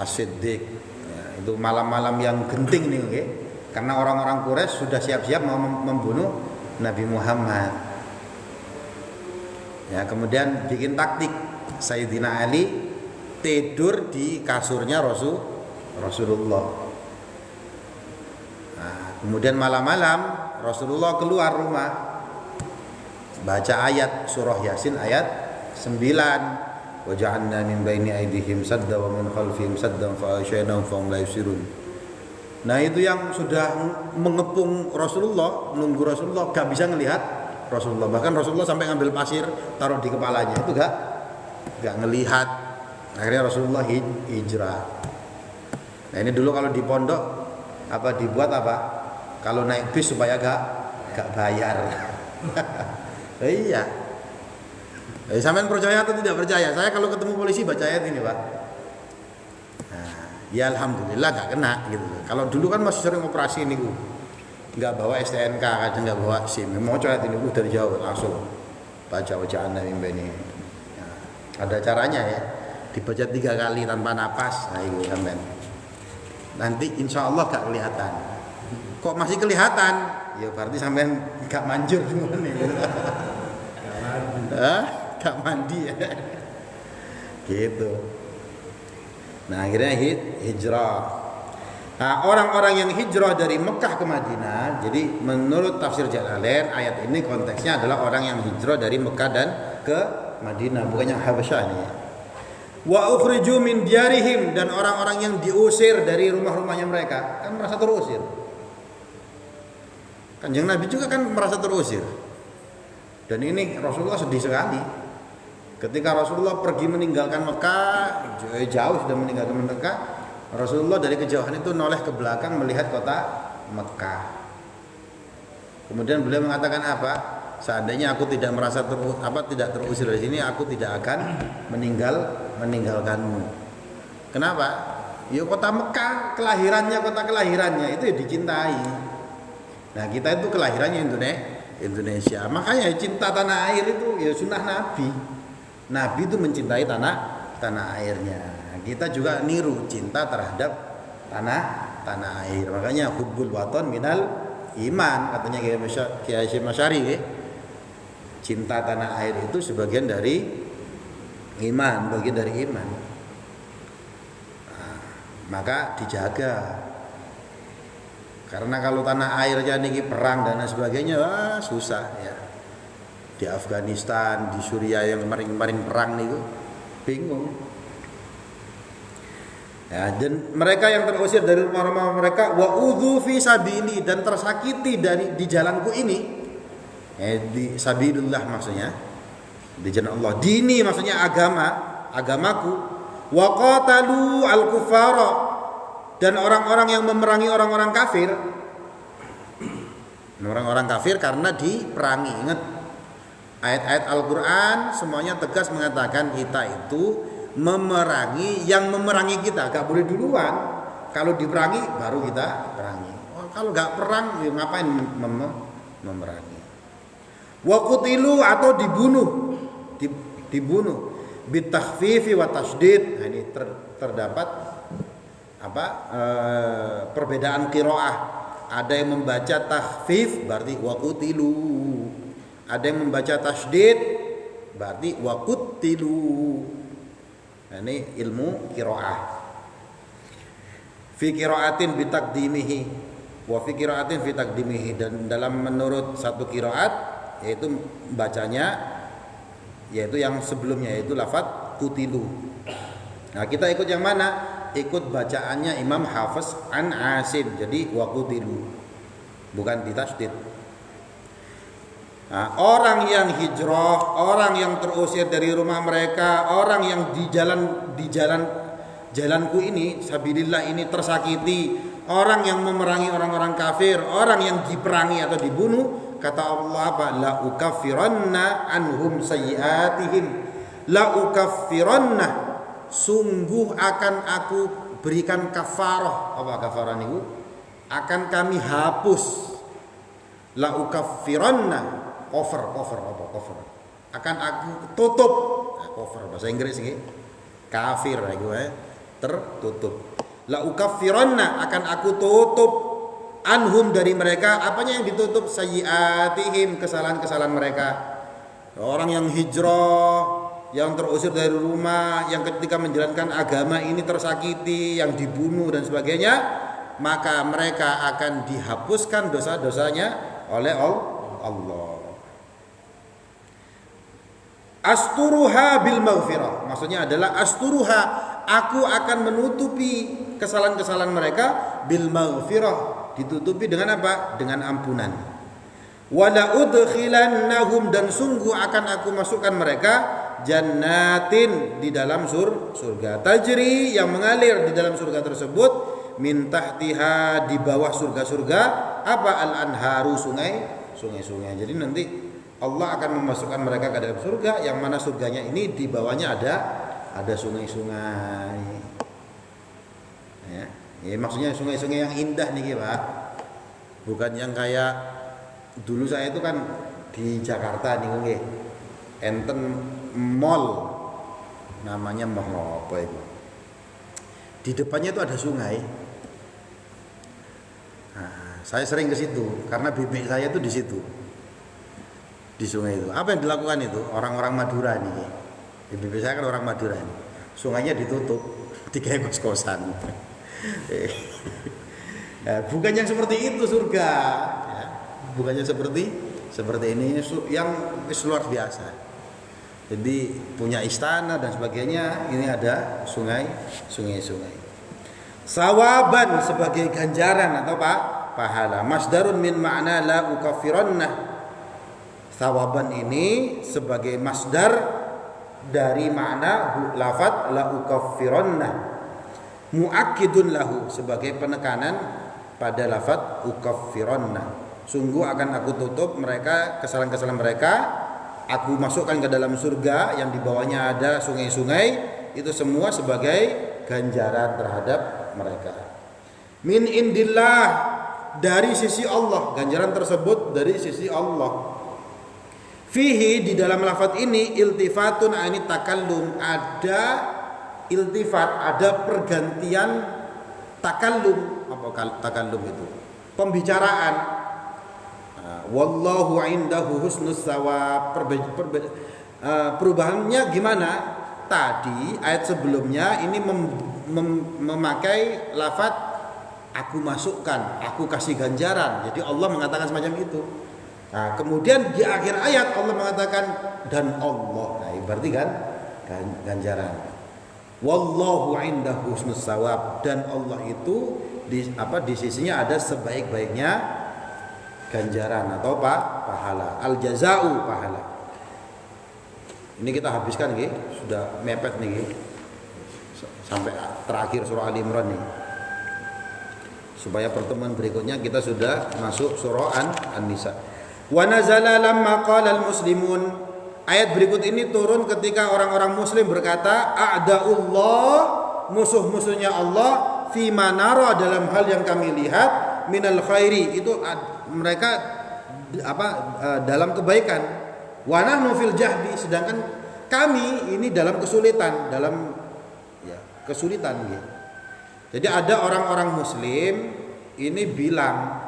Speaker 1: As-Siddiq. Ya, itu malam-malam yang genting nih, okay? Karena orang-orang Quraisy sudah siap-siap mau membunuh Nabi Muhammad. Ya, kemudian bikin taktik, Sayyidina Ali tidur di kasurnya Rasulullah. Nah, kemudian malam-malam Rasulullah keluar rumah, baca ayat surah Yasin ayat 9, wa ja'alna min baini aydihim sadda wa min khalfihim saddan fa aghshaynahum fa hum la yubsirun. Nah, itu yang sudah mengepung Rasulullah, menunggu Rasulullah, gak bisa ngelihat Rasulullah. Bahkan Rasulullah sampai ngambil pasir taruh di kepalanya, itu gak ngelihat. Akhirnya Rasulullah hijrah. Nah, ini dulu kalau di pondok dibuat kalau naik bis supaya gak bayar. Iya. Sampean percaya atau tidak percaya? Saya kalau ketemu polisi baca ayat ini, Pak. Nah, Ya alhamdulillah gak kena gitu. Kalau dulu kan masih sering operasi niku. Enggak bawa STNK, kadang enggak bawa SIM. Mau coba ini dari jauh langsung baca bacaan Nabi ini. Ya, ada caranya ya. Dibaca 3 kali tanpa napas. Nah itu sampean. Nanti insya Allah gak kelihatan. Kok masih kelihatan? Ya berarti sampean gak manjur semua nih. Gak mandi ya. Gitu. Nah akhirnya hijrah. Nah orang-orang yang hijrah dari Mekah ke Madinah, jadi menurut tafsir Jalalain ayat ini konteksnya adalah orang yang hijrah dari Mekah dan ke Madinah, bukan yang Habasyah nih. Wa ukhriju min diyarihim, dan orang-orang yang diusir dari rumah-rumahnya mereka, kan merasa terusir. Kanjeng Nabi juga kan merasa terusir. Dan ini Rasulullah sedih sekali. Ketika Rasulullah pergi meninggalkan Mekah, jauh sudah meninggalkan Mekah, Rasulullah dari kejauhan itu noleh ke belakang melihat kota Mekah. Kemudian beliau mengatakan apa? Seandainya aku tidak merasa tidak terusir dari sini, aku tidak akan meninggalkanmu. Kenapa? Ya kota Mekah, kota kelahirannya itu ya dicintai. Nah kita itu kelahirannya Indonesia. Makanya cinta tanah air itu ya sunnah Nabi. Nabi itu mencintai tanah airnya. Kita juga niru cinta terhadap tanah air. Makanya hubbul waton minal iman, katanya Kiai Hasyim Asy'ari. Cinta tanah air itu sebagian dari iman, bagian dari iman. Nah, maka dijaga. Karena kalau tanah airnya niki perang dan sebagainya, susah ya. Di Afghanistan, di Suriah yang kemarin perang niku bingung. Ya, dan mereka yang terusir dari rumah-rumah mereka wa udzu fi sabili, dan tersakiti di jalanku ini. Di sabilillah maksudnya di jalan Allah. Dini maksudnya agamaku. Wa qatalu al-kuffara, dan orang-orang yang memerangi orang-orang kafir. Orang-orang kafir karena diperangi. Ingat ayat-ayat Al-Qur'an semuanya tegas mengatakan kita itu memerangi yang memerangi kita, gak boleh duluan. Kalau diperangi baru kita perangi. Kalau gak perang ya ngapain memerangi. Wa qutilu, atau dibunuh bitakhfifi wa tasydid. Nah, ini terdapat perbedaan qiraah. Ada yang membaca takhfif berarti wa qutilu. Ada yang membaca tasydid berarti wa qutilu. Nah, ini ilmu qiraah. Fi qiraatin bi taqdimihi wa fi qiraatin fi taqdimihi, dan dalam menurut satu qiraat yaitu bacanya yaitu yang sebelumnya yaitu lafaz qutilu. Nah, kita ikut yang mana? Ikut bacaannya Imam Hafiz an Asim. Jadi wa qutilu, bukan ditasydid. Nah, orang yang hijrah, orang yang terusir dari rumah mereka, orang yang di jalanku ini, sabilillah ini tersakiti, orang yang memerangi orang-orang kafir, orang yang diperangi atau dibunuh, kata Allah apa? La ukaffiranna anhum sayyiatihim. La ukaffiranna, sungguh akan aku berikan kafarah. Apa kafarah niku? Akan kami hapus. La ukaffiranna, cover. Akan aku tutup. Nah, cover bahasa Inggris ini. Kafir itu tertutup. La ukaffiranna, akan aku tutup anhum dari mereka. Apanya yang ditutup? Sayyiatihim, kesalahan-kesalahan mereka. Orang yang hijrah, yang terusir dari rumah, yang ketika menjalankan agama ini tersakiti, yang dibunuh dan sebagainya, maka mereka akan dihapuskan dosa-dosanya oleh Allah. Asturuha bil maghfirah, maksudnya adalah asturuha, aku akan menutupi kesalahan-kesalahan mereka bil maghfirah, ditutupi dengan apa? Dengan ampunan. Wala udkhilannahum, dan sungguh akan aku masukkan mereka jannatin, di dalam surga, tajri, yang mengalir di dalam surga tersebut, min tahtiha, di bawah surga-surga apa? Al-anharu, sungai-sungai. Jadi nanti Allah akan memasukkan mereka ke dalam surga, yang mana surganya ini di bawahnya ada sungai-sungai. Nah, Ya. Ya, maksudnya sungai-sungai yang indah nih Pak. Bukan yang kayak dulu saya itu kan di Jakarta nih nggih. Enten mall namanya mall apa itu. Di depannya itu ada sungai. Nah, saya sering ke situ karena bibik saya itu di situ. Di sungai itu. Apa yang dilakukan itu? Orang-orang Madura nih. Bibik saya kan orang Madura nih. Sungainya ditutup, digawe kos-kosan. Ya, bukan yang seperti itu surga, ya. Bukannya seperti ini yang luar biasa. Jadi punya istana dan sebagainya. Ini ada sungai. Sawaban sebagai ganjaran atau pahala. Masdarun min ma'na la ukafirannah. Sawaban ini sebagai masdar dari makna lafaz la ukafirannah. Muakkidun lahu sebagai penekanan pada lafaz ukafirannah. Sungguh akan aku tutup mereka kesalahan-kesalahan mereka. Aku masukkan ke dalam surga yang di bawahnya ada sungai-sungai. Itu semua sebagai ganjaran terhadap mereka. Min indillah, dari sisi Allah. Ganjaran tersebut dari sisi Allah. Fihi, di dalam lafaz ini iltifatun ani takallum, ada iltifat, ada pergantian takallum. Apa takallum itu? Pembicaraan. Wallahu indahu husnus shawab. Perubahannya gimana? Tadi ayat sebelumnya ini memakai lafaz aku masukkan, aku kasih ganjaran. Jadi Allah mengatakan semacam itu. Nah, kemudian di akhir ayat Allah mengatakan dan Allah. Nah, berarti kan ganjaran. Wallahu indahu husnus shawab, dan Allah itu di sisinya ada sebaik-baiknya ganjaran atau pahala. Al jazau, pahala. Ini kita habiskan nggih, sudah mepet nih sampai terakhir surah Al Imran nih. Supaya pertemuan berikutnya kita sudah masuk surah An-Nisa. Wa nazala lamma qala al-muslimun. Ayat berikut ini turun ketika orang-orang muslim berkata, a'daullah, musuh-musuhnya Allah, fi manara, dalam hal yang kami lihat, minal khairi, itu mereka dalam kebaikan. Wa nahnu fil jahdi, sedangkan kami ini dalam kesulitan, kesulitan gitu. Jadi ada orang-orang muslim ini bilang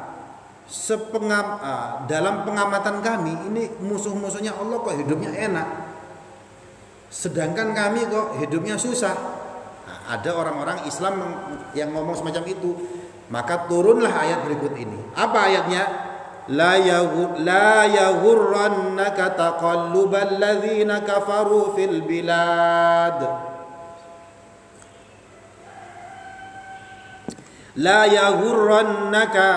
Speaker 1: dalam pengamatan kami ini musuh-musuhnya Allah kok hidupnya enak, sedangkan kami kok hidupnya susah. Nah, ada orang-orang Islam yang ngomong semacam itu. Maka turunlah ayat berikut ini. Apa ayatnya? La yaghurrannaka taqallubal ladzina kafaru fil bilad. La yaghurrannaka,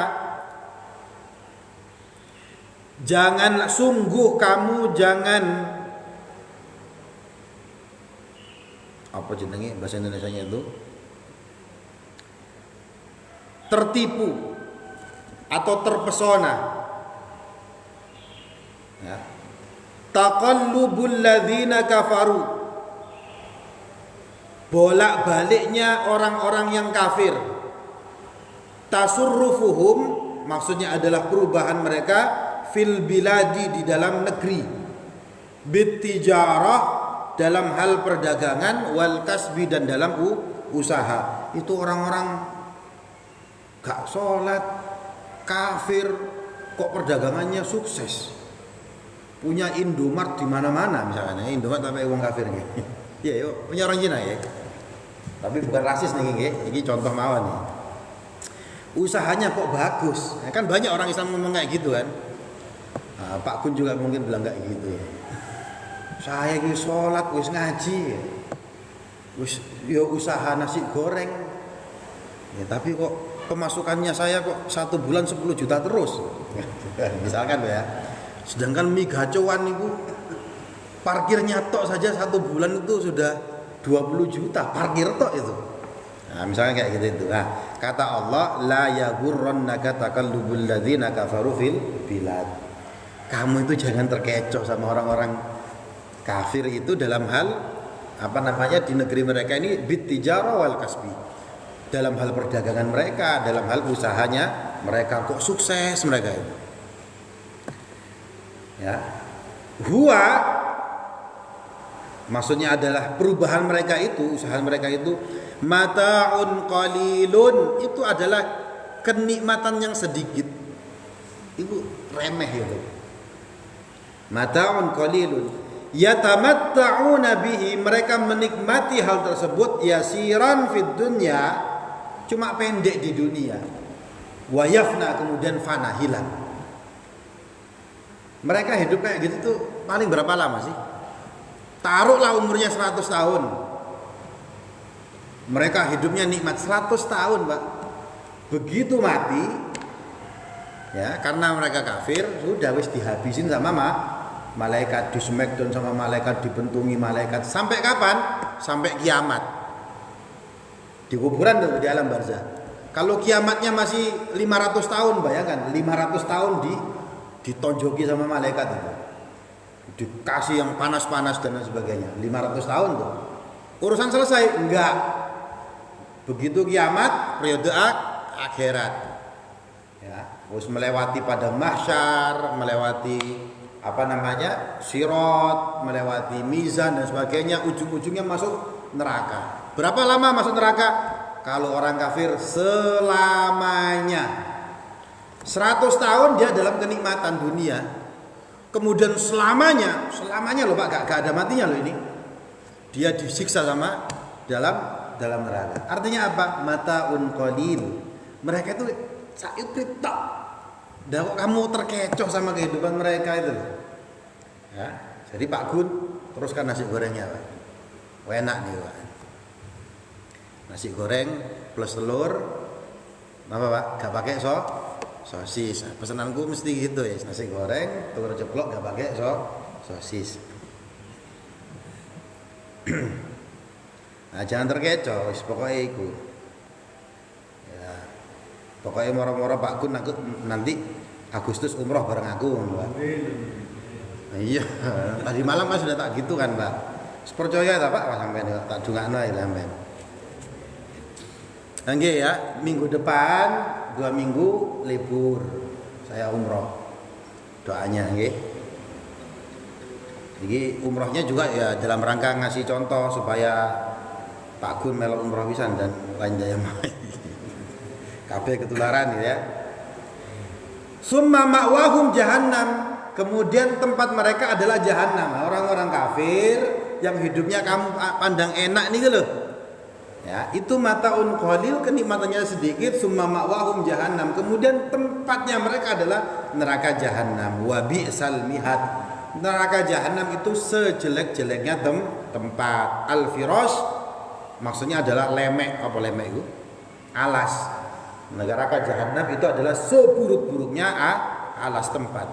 Speaker 1: jangan, sungguh kamu jangan, apa jenenge bahasa Indonesianya itu, tertipu atau terpesona. Ya. Taqallubul ladzina kafaru, bolak-baliknya orang-orang yang kafir. Tasurrufuhum, maksudnya adalah perubahan mereka, fil biladi, di dalam negeri, bittijarah, dalam hal perdagangan, wal kasbi, dan dalam usaha. Itu orang-orang gak sholat, kafir, kok perdagangannya sukses, punya Indomart di mana-mana, misalnya Indomart sampai uang kafir nih. Ya, yuk, punya orang Cina ya. Tapi bukan rasis nih, ini contoh mawon nih. Usahanya kok bagus, ya, kan banyak orang Islam ngomong kayak gitu kan. Nah, Pak Kun juga mungkin bilang kayak gitu. Saya ini sholat, wis ngaji, wis yo usaha nasi goreng, ya, tapi kok pemasukannya saya kok 1 bulan 10 juta terus. Misalkan ya. Sedangkan mie gacoan itu parkirnya tok saja 1 bulan itu sudah 20 juta parkir tok itu. Nah, misalnya kayak gitu itu. Nah, kata Allah, la yaghurrannaka taqallubul ladzina kafaru fil bilad. Kamu itu jangan terkecoh sama orang-orang kafir itu dalam hal di negeri mereka ini bittijarah wal kasbi. dalam hal perdagangan mereka, dalam hal usahanya mereka, kok sukses mereka itu. Ya. Huwa maksudnya adalah perubahan mereka itu, usaha mereka itu mata'un qalilun, itu adalah kenikmatan yang sedikit. Itu remeh itu. Mata'un qalilun yatamatta'una bihi, mereka menikmati hal tersebut yasiran fid dunya, cuma pendek di dunia. Wa yafna, kemudian fana, hilang. Mereka hidup kayak gitu tuh paling berapa lama sih? Taruhlah umurnya 100 tahun. Mereka hidupnya nikmat 100 tahun, Pak. Begitu mati, ya, karena mereka kafir, sudah wis dihabisin sama malaikat, di smackdown sama malaikat, dibentungi malaikat. Sampai kapan? Sampai kiamat. Di kuburan tuh, di alam barzah. Kalau kiamatnya masih 500 tahun, bayangkan 500 tahun ditonjoki sama malaikat itu. Dikasih yang panas-panas dan sebagainya. 500 tahun tuh. Urusan selesai? Enggak. Begitu kiamat, periode akhirat. Ya, harus melewati pada mahsyar, melewati sirat, melewati mizan dan sebagainya, ujung-ujungnya masuk neraka. Berapa lama masuk neraka? Kalau orang kafir selamanya. 100 tahun dia dalam kenikmatan dunia. Kemudian selamanya loh Pak, gak ada matinya loh ini. Dia disiksa sama dalam neraka. Artinya apa? Mata'un qalil. Mereka itu sa'id tok. Dan kok kamu terkecoh sama kehidupan mereka itu. Ya, jadi Pak Gun teruskan nasi gorengnya, Pak. Enak nih, Pak. Nasi goreng plus telur. Apa, Pak? Gak pakai sosis. Pesananku mesti gitu ya, nasi goreng, telur ceplok, gak pakai sosis. Nah, jangan terkecoh, pokoknya itu. Ya, pokoknya moro-moro Pak Gun nanti Agustus umroh bareng aku, Pak. Nah, iya, tadi malam kan sudah tak gitu kan, Pak. Percaya tak Pak, sampai tak dungakno ya sampean. Nggih ya, minggu depan 2 minggu libur saya umroh. Doanya nggih. Jadi umrohnya juga ya dalam rangka ngasih contoh supaya Pak Gun melok umroh pisan dan lain daya mai. Kabeh ketularan gitu ya. Summa ma'wahum jahannam, kemudian tempat mereka adalah jahannam. Orang-orang kafir yang hidupnya kamu pandang enak nih loh. Ya, itu mata'un qalil, kenikmatannya sedikit. Summa ma'wahum jahannam, kemudian tempatnya mereka adalah neraka jahannam. Wa bi'sal mihad, neraka jahannam itu sejelek-jeleknya tempat. Al-firash maksudnya adalah lemek. Apa lemek itu? Alas. Neraka jahannam itu adalah seburuk-buruknya alas tempat.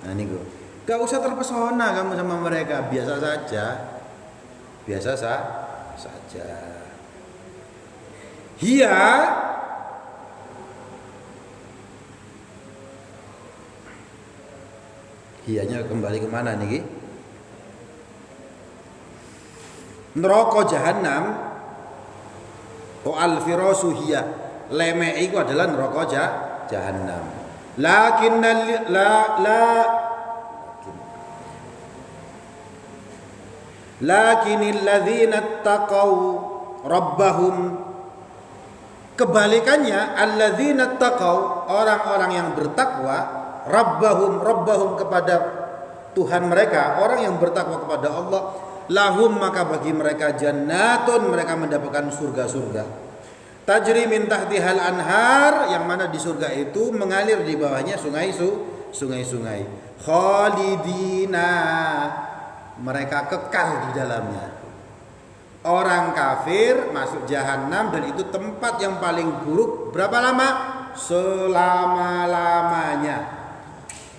Speaker 1: Nah ini gue, gak usah terpesona kamu sama mereka, biasa saja. Hiyanya kembali kemana nih? Neraka jahannam. Al-firasu hiya, lemek itu adalah neraka jahannam. Lakinil ladzina taqaw rabbahum, kebalikannya alladzina taqaw, orang-orang yang bertakwa, rabbahum kepada Tuhan mereka, orang yang bertakwa kepada Allah, lahum maka bagi mereka jannatun, mereka mendapatkan surga-surga, tajri min tahtihal anhar, yang mana di surga itu mengalir di bawahnya sungai-sungai. Khalidina, mereka kekal di dalamnya. Orang kafir masuk jahanam dan itu tempat yang paling buruk. Berapa lama? Selama-lamanya.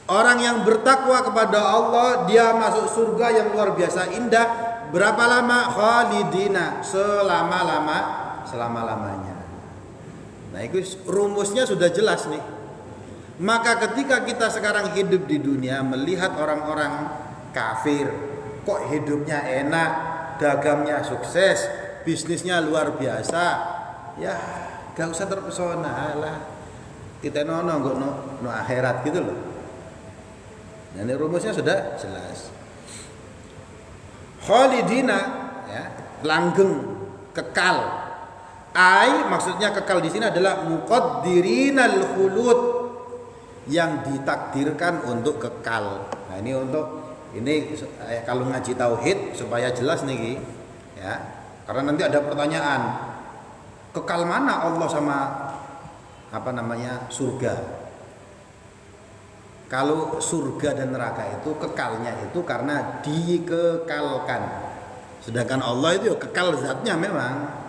Speaker 1: Orang yang bertakwa kepada Allah, dia masuk surga yang luar biasa indah. Berapa lama? Khalidina, selama-lamanya. Nah, itu rumusnya sudah jelas nih. Maka ketika kita sekarang hidup di dunia melihat orang-orang kafir, kok hidupnya enak, dagangnya sukses, bisnisnya luar biasa, ya gak usah terpesona lah. Kita no akhirat gitu loh. Dan rumusnya sudah jelas. Khalidina, ya, langgeng, kekal. Maksudnya kekal di sini adalah muqaddirinal khulud, yang ditakdirkan untuk kekal. Nah, ini kalau ngaji tauhid supaya jelas nih, ya. Karena nanti ada pertanyaan, kekal mana Allah sama surga? Kalau surga dan neraka itu kekalnya itu karena dikekalkan. Sedangkan Allah itu kekal zatnya memang.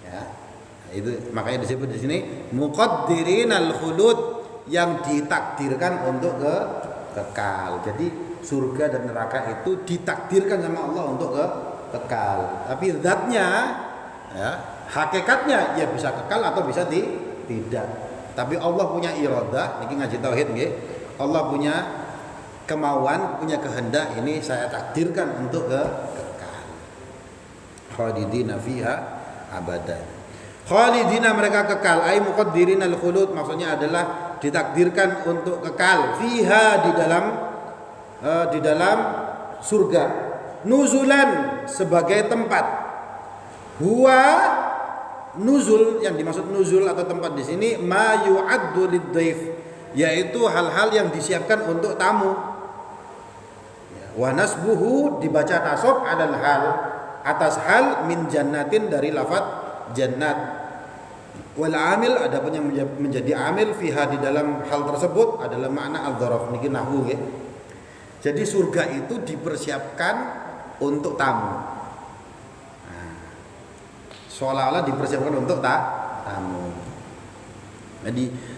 Speaker 1: Ya. Itu makanya disebut di sini muqaddirinal khulud, yang ditakdirkan untuk kekal. Jadi surga dan neraka itu ditakdirkan sama Allah untuk kekal. Tapi zatnya, ya, hakikatnya ya bisa kekal atau bisa tidak. Tapi Allah punya iradah, ini ngaji tauhid nggih. Allah punya kemauan, punya kehendak, ini saya takdirkan untuk kekal. Khalidina fiha abadan. Khalidina, mereka kekal, ay muqaddirinal khulud, maksudnya adalah ditakdirkan untuk kekal fiha, di dalam surga. Nuzulan, sebagai tempat. Huwa nuzul, yang dimaksud nuzul atau tempat di sini ma yu'addu lid-dhaif, yaitu hal-hal yang disiapkan untuk tamu. Wa nasbuhu, dibaca nasab adal hal, atas hal, min jannatin, dari lafaz jannat. Wal amil, adapun yang menjadi amil fiha, di dalam hal tersebut adalah makna al-dzaraf niki nahwu nggih. Jadi surga itu dipersiapkan untuk tamu. Nah, seolah-olah dipersiapkan untuk tamu. Jadi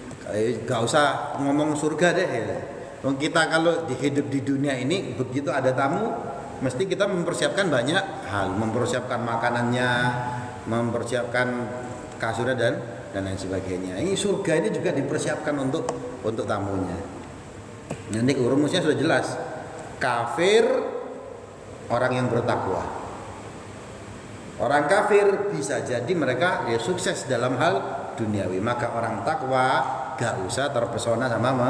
Speaker 1: gak usah ngomong surga deh ya. Kita kalau hidup di dunia ini, begitu ada tamu mesti kita mempersiapkan banyak hal, mempersiapkan makanannya, mempersiapkan kasurnya dan lain sebagainya. Ini surga ini juga dipersiapkan untuk tamunya. Nanti rumusnya sudah jelas. Kafir, orang yang bertakwa. Orang kafir bisa jadi mereka ya sukses dalam hal duniawi, maka orang takwa gak usah terpesona sama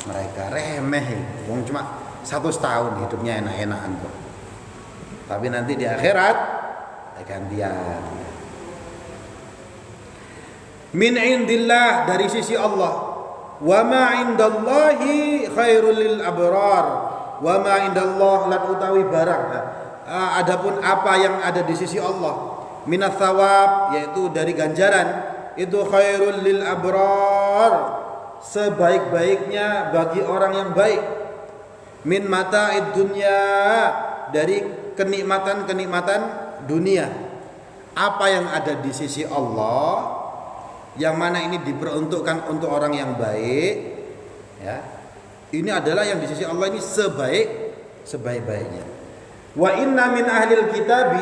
Speaker 1: mereka, remeh. Wong cuma 100 tahun hidupnya enak-enakan kok. Tapi nanti di akhirat gantian. Min indillah, dari sisi Allah. Wa ma indallahi khairul lil abrar. Wa ma indallah, lan utawi barang. Adapun apa yang ada di sisi Allah, minats tsawab, yaitu dari ganjaran, itu khairul lil abrar, sebaik-baiknya bagi orang yang baik. Min mata'id dunya, dari kenikmatan-kenikmatan dunia. Apa yang ada di sisi Allah, yang mana ini diperuntukkan untuk orang yang baik, ya. Ini adalah yang di sisi Allah ini sebaik-baiknya. Wa inna min ahlil kitabi,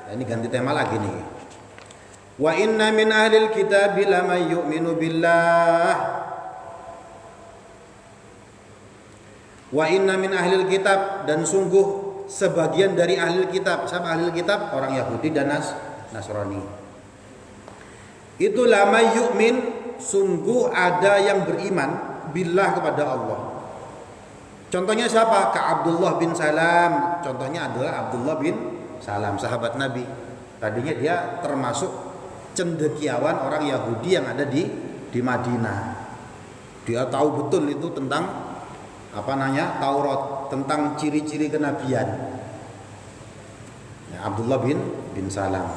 Speaker 1: nah, ini ganti tema lagi nih. Wa inna min ahlil kitabi lamay yu'minu billah. Wa inna min ahlil kitab, dan sungguh sebagian dari ahlil kitab. Siapa ahlil kitab? Orang Yahudi dan Nasrani. Itu lamay yu'min, sungguh ada yang beriman billah, kepada Allah. Contohnya siapa? Ka Abdullah bin Salam. Contohnya adalah Abdullah bin Salam, sahabat Nabi. Tadinya dia termasuk cendekiawan orang Yahudi yang ada di Madinah. Dia tahu betul itu tentang Taurat, tentang ciri-ciri kenabian. Ya, Abdullah bin Salam.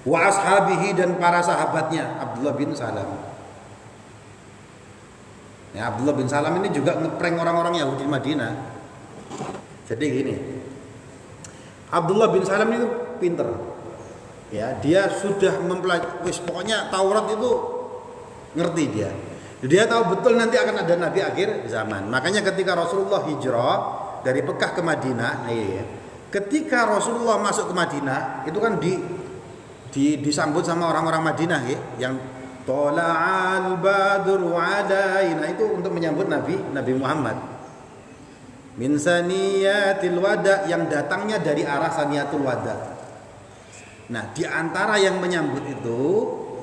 Speaker 1: Wa ashabihi, dan para sahabatnya Abdullah bin Salam. Ya, Abdullah bin Salam ini juga ngeprank orang-orang Yahudi di Madinah. Jadi gini, Abdullah bin Salam itu pinter. Ya, dia sudah mempelajari, pokoknya Taurat itu ngerti dia. Dia tahu betul nanti akan ada nabi akhir zaman. Makanya ketika Rasulullah hijrah dari Mekah ke Madinah, ketika Rasulullah masuk ke Madinah, itu kan disambut sama orang-orang Madinah yang Tola'al badru alaina, itu untuk menyambut Nabi Muhammad. Min saniyatil wada, yang datangnya dari arah saniyatul wada. Nah, di antara yang menyambut itu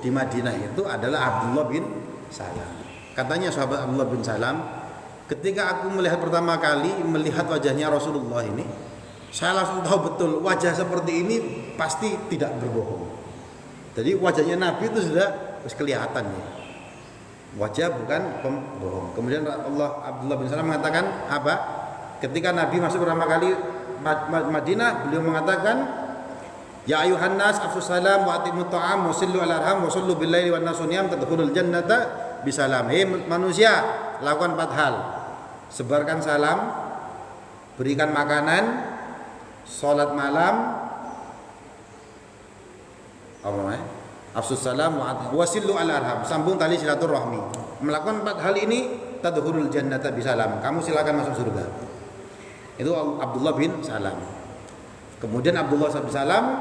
Speaker 1: di Madinah itu adalah Abdullah bin Salam. Katanya sahabat Abdullah bin Salam, ketika aku melihat pertama kali melihat wajahnya Rasulullah ini, saya langsung tahu betul wajah seperti ini pasti tidak berbohong. Jadi wajahnya Nabi itu sudah kelihatan ya. Wajah bukan pembohong. Kemudian Abdullah bin Salam mengatakan apa? Ketika Nabi masuk pertama kali Madinah, beliau mengatakan, ya ayuhan nas afsus salam wa atimut ta'am wa sallu ala arham wa sallu bil laili wan nasu niyam tadkhulul jannata bisalam. Hei manusia, lakukan 4 hal. Sebarkan salam, berikan makanan, salat malam, apa namanya? Afsus salam wa sallu ala arham, sambung tali silaturahmi. Melakukan 4 hal ini tadkhulul jannata bisalam. Kamu silakan masuk surga. Itu Abdullah bin Salam. Kemudian Abdullah bin Salam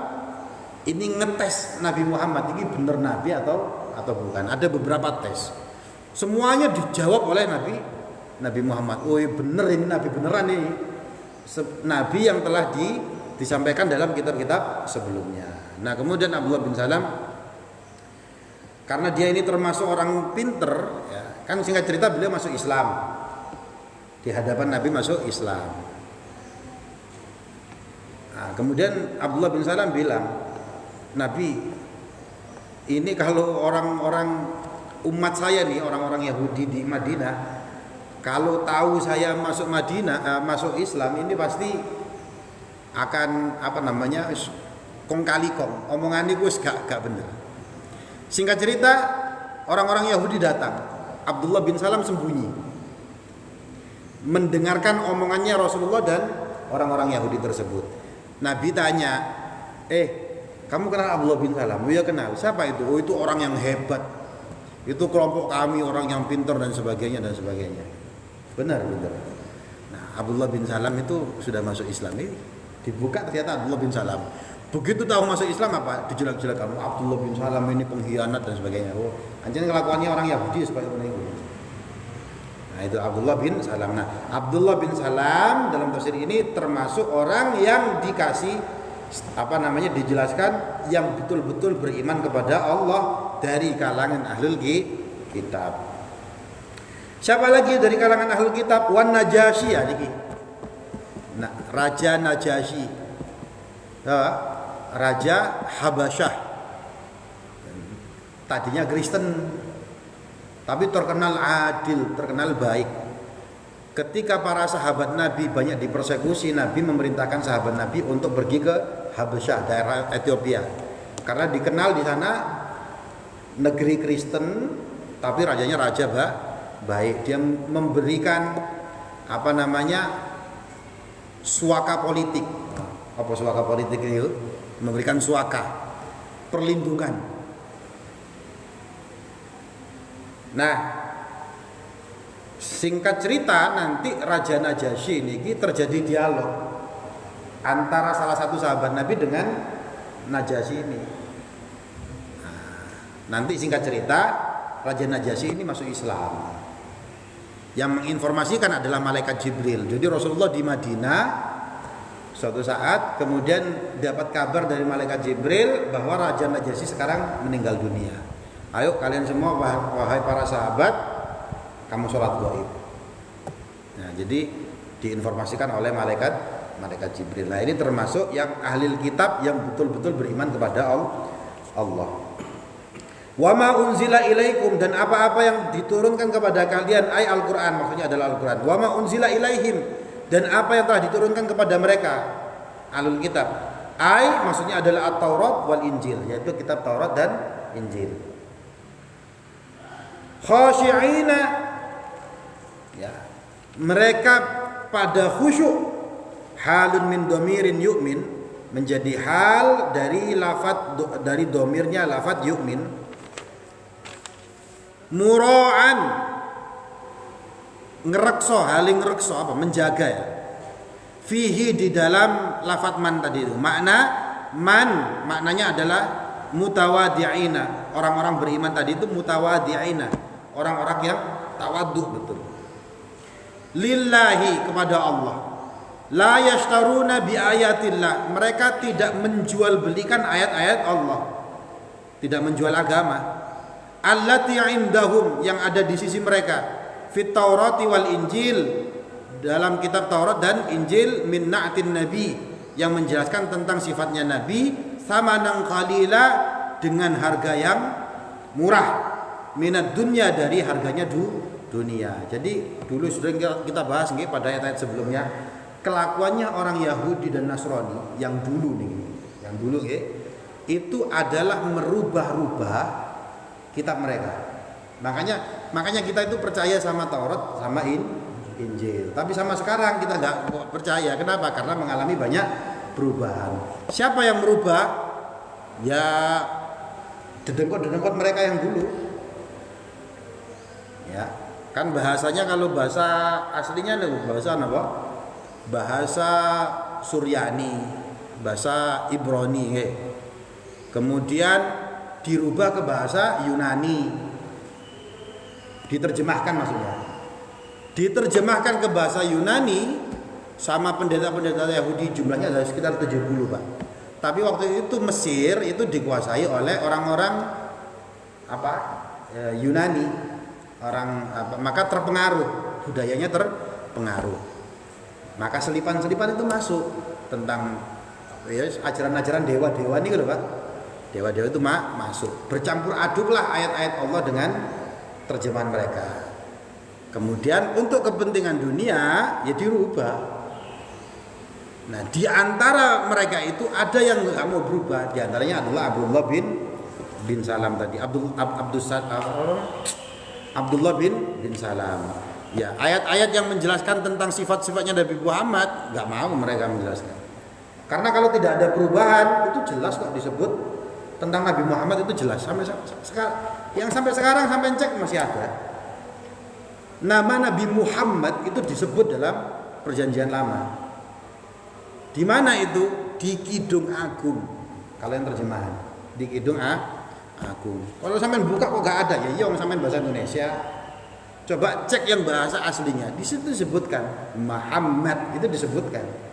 Speaker 1: ini ngetes Nabi Muhammad ini benar Nabi atau bukan. Ada beberapa tes. Semuanya dijawab oleh Nabi Muhammad. Oh iya benar ini Nabi beneran ini. Nabi yang telah disampaikan dalam kitab-kitab sebelumnya. Nah kemudian Abdullah bin Salam, karena dia ini termasuk orang pinter, ya, kan singkat cerita beliau masuk Islam. Di hadapan Nabi masuk Islam. Nah, kemudian Abdullah bin Salam bilang, Nabi, ini kalau orang-orang umat saya nih, orang-orang Yahudi di Madinah, kalau tahu saya masuk Madinah, masuk Islam, ini pasti akan kong kali kong, omongan ini gak bener. Singkat cerita, orang-orang Yahudi datang, Abdullah bin Salam sembunyi, mendengarkan omongannya Rasulullah dan orang-orang Yahudi tersebut. Nabi tanya, kamu kenal Abdullah bin Salam? Oh ya kenal. Siapa itu? Oh itu orang yang hebat. Itu kelompok kami, orang yang pintar dan sebagainya. Benar. Nah Abdullah bin Salam itu sudah masuk Islam. Dibuka ternyata Abdullah bin Salam. Begitu tahu masuk Islam apa? Dijelak-jelak kamu Abdullah bin Salam ini pengkhianat dan sebagainya. Oh, anjing kelakuannya orang Yahudi supaya itu. Nah itu Abdullah bin Salam. Nah Abdullah bin Salam dalam tafsir ini termasuk orang yang dikasih dijelaskan yang betul-betul beriman kepada Allah dari kalangan ahlul kitab. Siapa lagi dari kalangan ahlul kitab? Wan Najasyi ya niki. Nah Raja Najasyi, Raja Habasyah. Tadinya Kristen, tapi terkenal adil, terkenal baik. Ketika para sahabat Nabi banyak dipersekusi, Nabi memerintahkan sahabat Nabi untuk pergi ke Habasyah, daerah Ethiopia. Karena dikenal di sana negeri Kristen, tapi rajanya raja baik. Dia memberikan suaka politik. Apa suaka politik itu? Memberikan suaka, perlindungan. Nah, singkat cerita nanti Raja Najasyi ini terjadi dialog antara salah satu sahabat Nabi dengan Najasyi ini. Nah, nanti singkat cerita Raja Najasyi ini masuk Islam. Yang menginformasikan adalah malaikat Jibril. Jadi Rasulullah di Madinah suatu saat kemudian dapat kabar dari malaikat Jibril bahwa Raja Najasyi sekarang meninggal dunia. Ayo kalian semua wahai para sahabat, kamu sholat gaib. Nah, jadi diinformasikan oleh malaikat Jibril. Nah, ini termasuk yang ahli kitab yang betul-betul beriman kepada Allah. Wa ma unzila ilaikum, dan apa-apa yang diturunkan kepada kalian, ay Al-Qur'an, maksudnya adalah Al-Qur'an. Wa ma unzila ilaihim, dan apa yang telah diturunkan kepada mereka, ahlul kitab. Ay maksudnya adalah At-Taurat wal Injil, yaitu kitab Taurat dan Injil. Khashi'ina, ya, mereka pada khusyuk, halun min domirin yu'min, menjadi hal dari lafaz, dari domirnya lafaz yu'min. Mura'an, ngerekso, haling ngerekso apa? Menjaga ya. Fihi, di dalam lafaz man tadi itu. Maknanya adalah mutawadi'ina. Orang-orang beriman tadi itu mutawadi'ina. Orang-orang yang tawadhu betul. Lillahi, kepada Allah. La yashtaruna bi ayatillah. Mereka tidak menjual belikan ayat-ayat Allah. Tidak menjual agama. Allati indahum, yang ada di sisi mereka. Fit Taurati wal Injil, dalam kitab Taurat dan Injil, min na'tin nabi, yang menjelaskan tentang sifatnya nabi, samanan qalila, dengan harga yang murah, minat dunia, dari harganya dunia. Jadi dulu sering kita bahas nih pada ayat-ayat sebelumnya, kelakuannya orang Yahudi dan Nasrani yang dulu itu adalah merubah-rubah kitab mereka. Makanya kita itu percaya sama Taurat sama Injil. Tapi sama sekarang kita nggak percaya. Kenapa? Karena mengalami banyak perubahan. Siapa yang merubah? Ya dedengkot mereka yang dulu. Ya, kan bahasanya, kalau bahasa aslinya bahasa apa? Bahasa Suryani, bahasa Ibrani, kemudian dirubah ke bahasa Yunani, diterjemahkan maksudnya. Diterjemahkan ke bahasa Yunani sama pendeta-pendeta Yahudi, jumlahnya ada sekitar 70, Pak. Tapi waktu itu Mesir itu dikuasai oleh orang-orang Yunani, maka terpengaruh, budayanya terpengaruh. Maka selipan-selipan itu masuk tentang ajaran-ajaran dewa-dewa ini, Pak. Dewa-dewa itu masuk. Bercampur aduklah ayat-ayat Allah dengan terjemahan mereka. Kemudian untuk kepentingan dunia ya dirubah. Nah, di antara mereka itu ada yang nggak mau berubah. Di antaranya adalah Abdullah bin Salam tadi. Abdullah bin Salam. Ya, ayat-ayat yang menjelaskan tentang sifat-sifatnya Nabi Muhammad nggak mau mereka menjelaskan. Karena kalau tidak ada perubahan itu jelas kok disebut tentang Nabi Muhammad, itu jelas sampai sekarang. Yang sampai sekarang sampai cek masih ada. Nama Nabi Muhammad itu disebut dalam Perjanjian Lama. Di mana itu? Di Kidung Agung. Kalau yang terjemahan di Kidung Agung. Kalau sampean buka kok gak ada, ya iya sampean bahasa Indonesia. Coba cek yang bahasa aslinya. Di situ disebutkan Muhammad, itu disebutkan.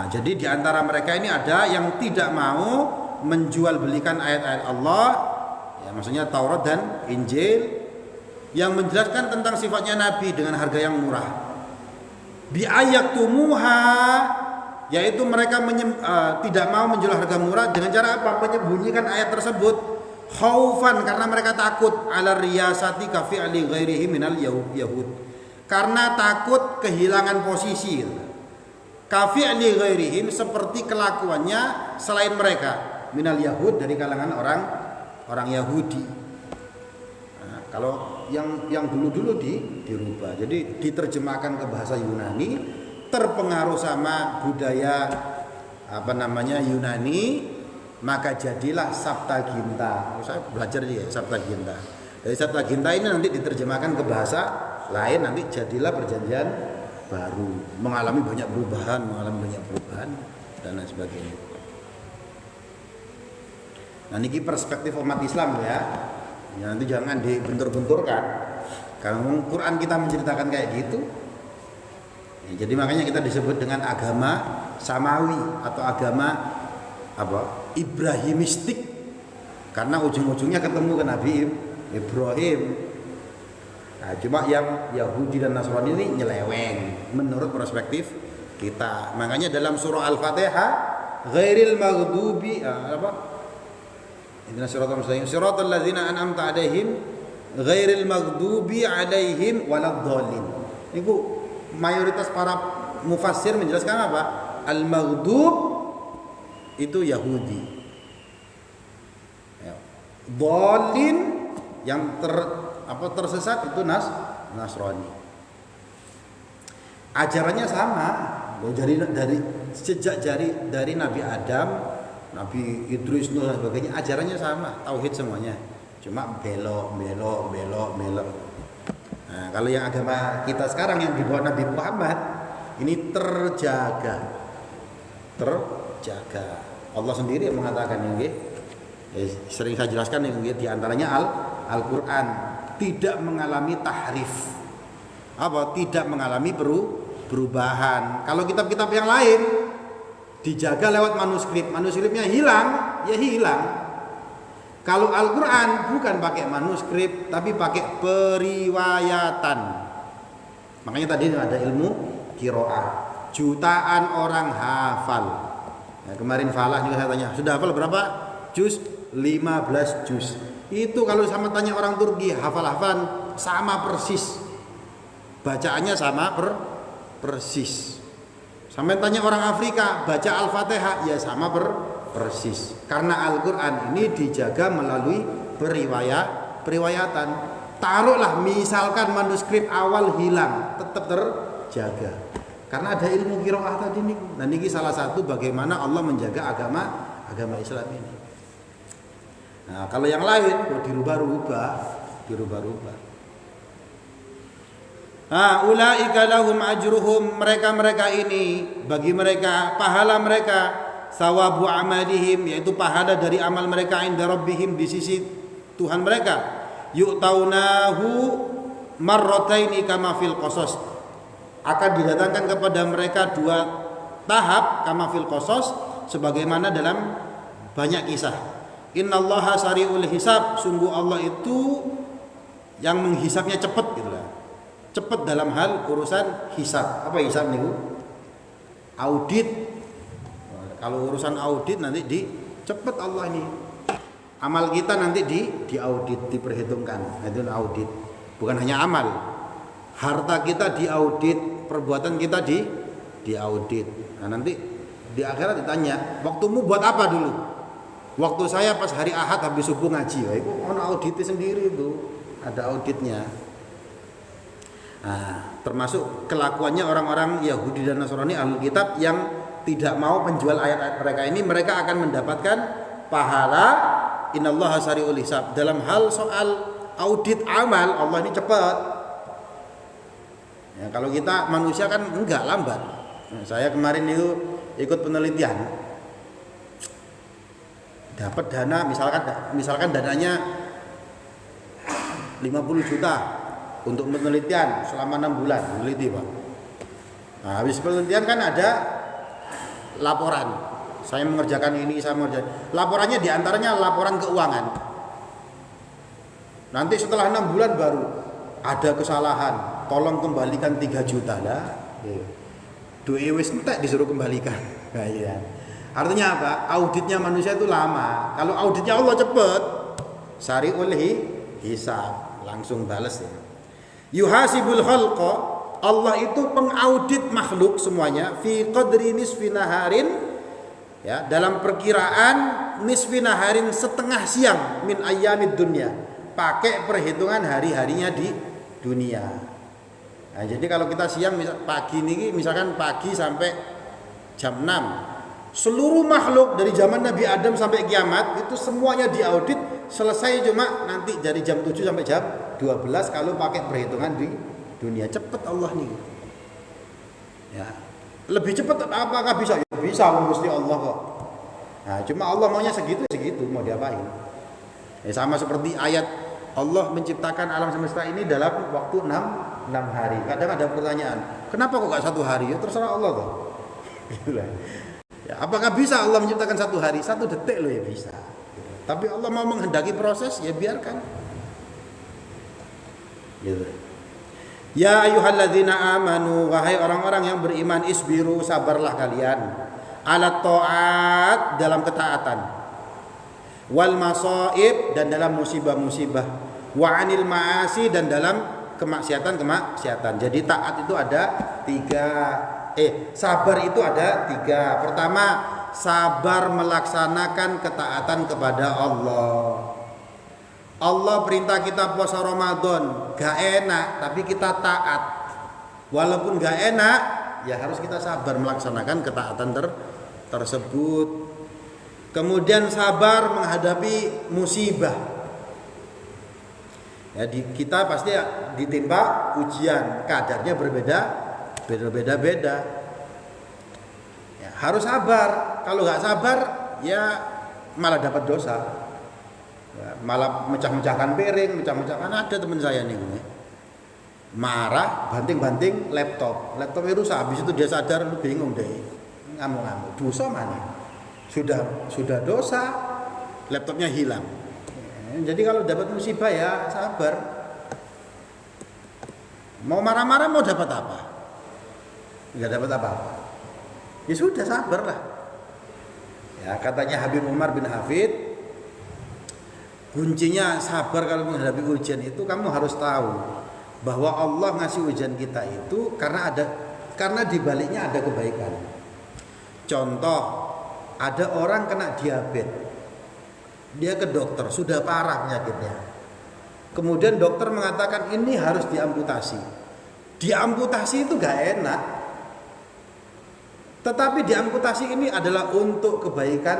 Speaker 1: Jadi di antara mereka ini ada yang tidak mau menjual belikan ayat-ayat Allah, ya maksudnya Taurat dan Injil, yang menjelaskan tentang sifatnya Nabi dengan harga yang murah. Bi'ayaktumuha, yaitu mereka tidak mau menjual harga murah dengan cara apa? Menyembunyikan ayat tersebut, khaufan, karena mereka takut, ala riyasati kafi ali ghairihi minal yahud, karena takut kehilangan posisi. Kafi ali ghairihim, seperti kelakuannya selain mereka, minal yahud, dari kalangan orang Yahudi. Nah, kalau yang dulu-dulu dirubah, jadi diterjemahkan ke bahasa Yunani, terpengaruh sama budaya Yunani, maka jadilah Septuaginta. Saya belajar dia Septuaginta. Dari Septuaginta ini nanti diterjemahkan ke bahasa lain, nanti jadilah Perjanjian Baru, mengalami banyak perubahan dan lain sebagainya. Nah, ini perspektif umat Islam ya. Nanti jangan dibentur-benturkan. Kalau Quran kita menceritakan kayak gitu, ya, jadi makanya kita disebut dengan agama samawi atau agama Ibrahimistik, karena ujung-ujungnya ketemu ke Nabi Ibrahim. Nah, cuma yang Yahudi dan Nasrani ini nyeleweng menurut perspektif kita. Makanya dalam surah Al-Fatihah, ghairil maghdubi Inna siratal mustaqim siratal ladzina an'amta 'alaihim ghairil maghdubi 'alaihim waladdallin. Itu mayoritas para mufassir menjelaskan apa? Al-maghdub itu Yahudi. Dallin yang tersesat itu Nasrani. Ajarannya sama dari Nabi Adam, Nabi Idris, Nuh dan sebagainya, ajarannya sama, tauhid semuanya. Cuma belok. Nah, kalau yang agama kita sekarang yang dibawa Nabi Muhammad ini terjaga. Allah sendiri yang mengatakan ini, sering saya jelaskan ini, di antaranya Al-Qur'an tidak mengalami tahrif. tidak mengalami perubahan. Kalau kitab-kitab yang lain dijaga lewat manuskripnya hilang, ya hilang. Kalau Al-Quran bukan pakai manuskrip, tapi pakai periwayatan. Makanya tadi ada ilmu qiraah. Jutaan orang hafal. Nah, kemarin Falah juga saya tanya, sudah hafal berapa juz? 15 juz. Itu kalau sama tanya orang Turki, hafal-hafalan sama persis. Bacaannya sama persis. Sampai tanya orang Afrika, baca Al-Fatihah, ya sama persis. Karena Al-Quran ini dijaga melalui periwayatan. Taruhlah misalkan manuskrip awal hilang, tetap terjaga. Karena ada ilmu qiraah tadi nih. Nah ini salah satu bagaimana Allah menjaga agama Islam ini. Nah kalau yang lain dirubah-rubah. Ulaika lahum ajruhum, mereka ini bagi mereka pahala mereka, sawabu amalihim, yaitu pahala dari amal mereka inda rabbihim, di sisi Tuhan mereka. Yu'taunahu marrataini kama fil qasas, akan didatangkan kepada mereka 2 tahap kama fil qasas, sebagaimana dalam banyak kisah. Innallaha sari'ul hisab, sungguh Allah itu yang menghisapnya cepat gitu lah. Cepat dalam hal urusan hisab. Apa hisab nih? Audit. Kalau urusan audit nanti cepat Allah ini. Amal kita nanti diaudit, diperhitungkan. Itu audit. Bukan hanya amal. Harta kita diaudit, perbuatan kita diaudit. Nah, nanti di akhirat ditanya, waktumu buat apa dulu? Waktu saya pas hari Ahad habis subuh ngaji. Wah, itu ono auditnya sendiri itu. Ada auditnya. Nah, termasuk kelakuannya orang-orang Yahudi dan Nasrani Ahlul Kitab yang tidak mau penjual ayat-ayat mereka ini, mereka akan mendapatkan pahala innallaha sari'ul hisab. Dalam hal soal audit amal, Allah ini cepat. Ya, kalau kita manusia kan enggak, lambat. Nah, saya kemarin itu ikut penelitian, dapat dana, misalkan dananya 50 juta untuk penelitian selama 6 bulan meneliti, Pak. Nah, habis penelitian kan ada laporan. Saya mengerjakan ini, saya mengerjakan. Laporannya diantaranya laporan keuangan. Nanti setelah 6 bulan baru ada kesalahan, tolong kembalikan 3 juta lah. Duit wis entek disuruh kembalikan. Nah, iya. Artinya apa? Auditnya manusia itu lama. Kalau auditnya Allah cepat, sari'ul hisab, langsung balas ya. Yuhasibul khalqa, Allah itu pengaudit makhluk semuanya fi qadri nisfi naharin, ya, dalam perkiraan nisfi naharin, setengah siang, min ayyamid dunya, pakai perhitungan hari-harinya di dunia. Nah, jadi kalau kita siang pagi ini, misalkan pagi sampai jam 6, seluruh makhluk dari zaman Nabi Adam sampai kiamat itu semuanya diaudit. Selesai cuma nanti dari jam 7 sampai jam 12 kalau pakai perhitungan di dunia. Cepat Allah nih. Ya. Lebih cepat apakah bisa? Ya, bisa, mesti Allah kok. Nah, cuma Allah maunya segitu mau diapain? Ya, sama seperti ayat Allah menciptakan alam semesta ini dalam waktu 6 hari. Kadang ada pertanyaan, kenapa kok gak 1 hari? Ya terserah Allah kok. Ya, apakah bisa Allah menciptakan 1 hari? 1 detik loh ya bisa. Tapi Allah mau menghendaki proses, ya biarkan. Gitu. Ya ayyuhalladzina amanu, wahai orang-orang yang beriman, isbiru, sabarlah kalian, ala ta'at, dalam ketaatan, wal masaib, dan dalam musibah-musibah, wa anil ma'asi, dan dalam kemaksiatan. Jadi taat itu ada 3, sabar itu ada 3. Pertama, sabar melaksanakan ketaatan kepada Allah. Allah perintah kita puasa Ramadan, gak enak tapi kita taat. Walaupun gak enak, ya harus kita sabar melaksanakan ketaatan tersebut. Kemudian sabar menghadapi musibah. Ya, kita pasti ditimpa ujian, kadarnya berbeda-beda. Harus sabar. Kalau nggak sabar, ya malah dapat dosa. Ya, malah mecah-mecahkan piring, mecah-mecahkan. Ada teman saya nih, marah, banting-banting laptopnya rusak. Habis itu dia sadar, lu bingung deh, ngamuk-ngamuk, dosa mana? Sudah dosa, laptopnya hilang. Jadi kalau dapat musibah ya sabar. Mau marah-marah mau dapat apa? Nggak dapat apa-apa. Ya sudah sabarlah. Ya katanya Habib Umar bin Hafid, kuncinya sabar kalau menghadapi ujian itu kamu harus tahu bahwa Allah ngasih ujian kita itu karena di baliknya ada kebaikan. Contoh, ada orang kena diabetes. Dia ke dokter, sudah parah penyakitnya. Kemudian dokter mengatakan ini harus diamputasi. Diamputasi itu gak enak. Tetapi diamputasi ini adalah untuk kebaikan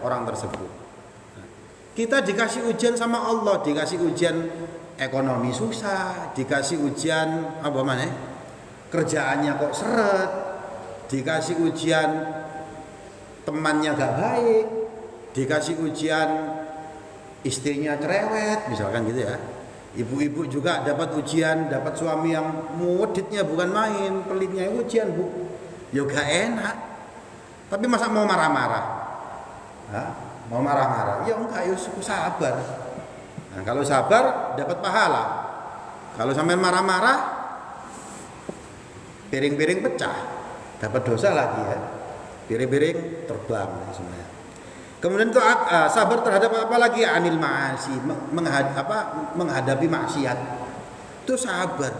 Speaker 1: orang tersebut. Kita dikasih ujian sama Allah, dikasih ujian ekonomi susah, dikasih ujian kerjaannya kok seret, dikasih ujian temannya gak baik, dikasih ujian istrinya cerewet, misalkan gitu ya. Ibu-ibu juga dapat ujian, dapat suami yang muditnya bukan main, pelitnya ujian bu, ya gak enak. Tapi masa mau marah-marah? Mau marah-marah? Ya enggak, ya sabar. Nah, kalau sabar dapat pahala. Kalau sampai marah-marah, piring-piring pecah, dapat dosa lagi ya. Piring-piring terbang semuanya. Kemudian itu sabar terhadap apa lagi? Anil ma'asi, menghadapi maksiat. Itu sabar.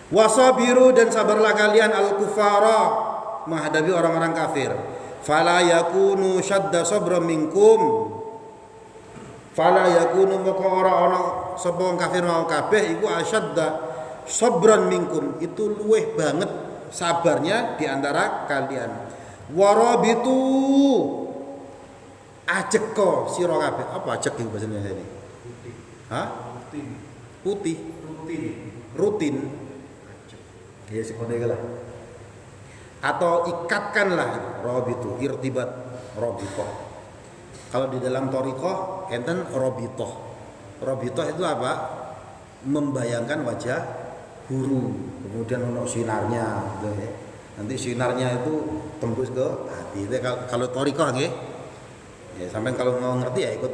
Speaker 1: Wasabiru, dan sabarlah kalian al-kufara, menghadapi orang-orang kafir. Fala yakunu syadda sabra minkum. Fala yakunu maka ora sapa wong kafir mau kabeh iku asyadda sabran minkum, itu luweh banget sabarnya di antara kalian. Warabitu, ajeko sira kabeh. Apa ajek iki bahasa Indonesia ini? Putih. Rutin. Ya seperti lah. Atau ikatkanlah, rabitu, irtibat, rabitoh. Kalau di dalam thariqah enten rabitoh. Rabitoh itu apa? Membayangkan wajah guru, kemudian ono sinarnya gitu ya. Nanti sinarnya itu tembus ke hati. Itu kalau thariqah nggih. Ya sampai kalau mau ngerti ya ikut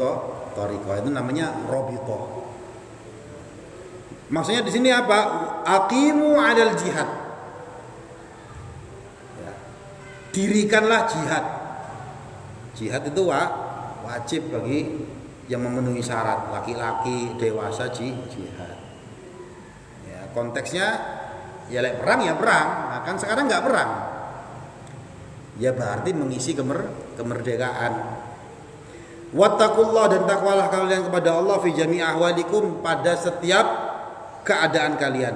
Speaker 1: thariqah, itu namanya rabitoh. Maksudnya di sini apa? Aqimu 'alal jihad. Ya. Dirikanlah jihad. Jihad itu wajib bagi yang memenuhi syarat, laki-laki dewasa jihad. Ya, konteksnya ya perang ya perang. Nah, kan sekarang nggak perang. Ya berarti mengisi kemerdekaan. Wattaqullah, dan takwalah kalian kepada Allah fi jami' ahwalikum, pada setiap keadaan kalian.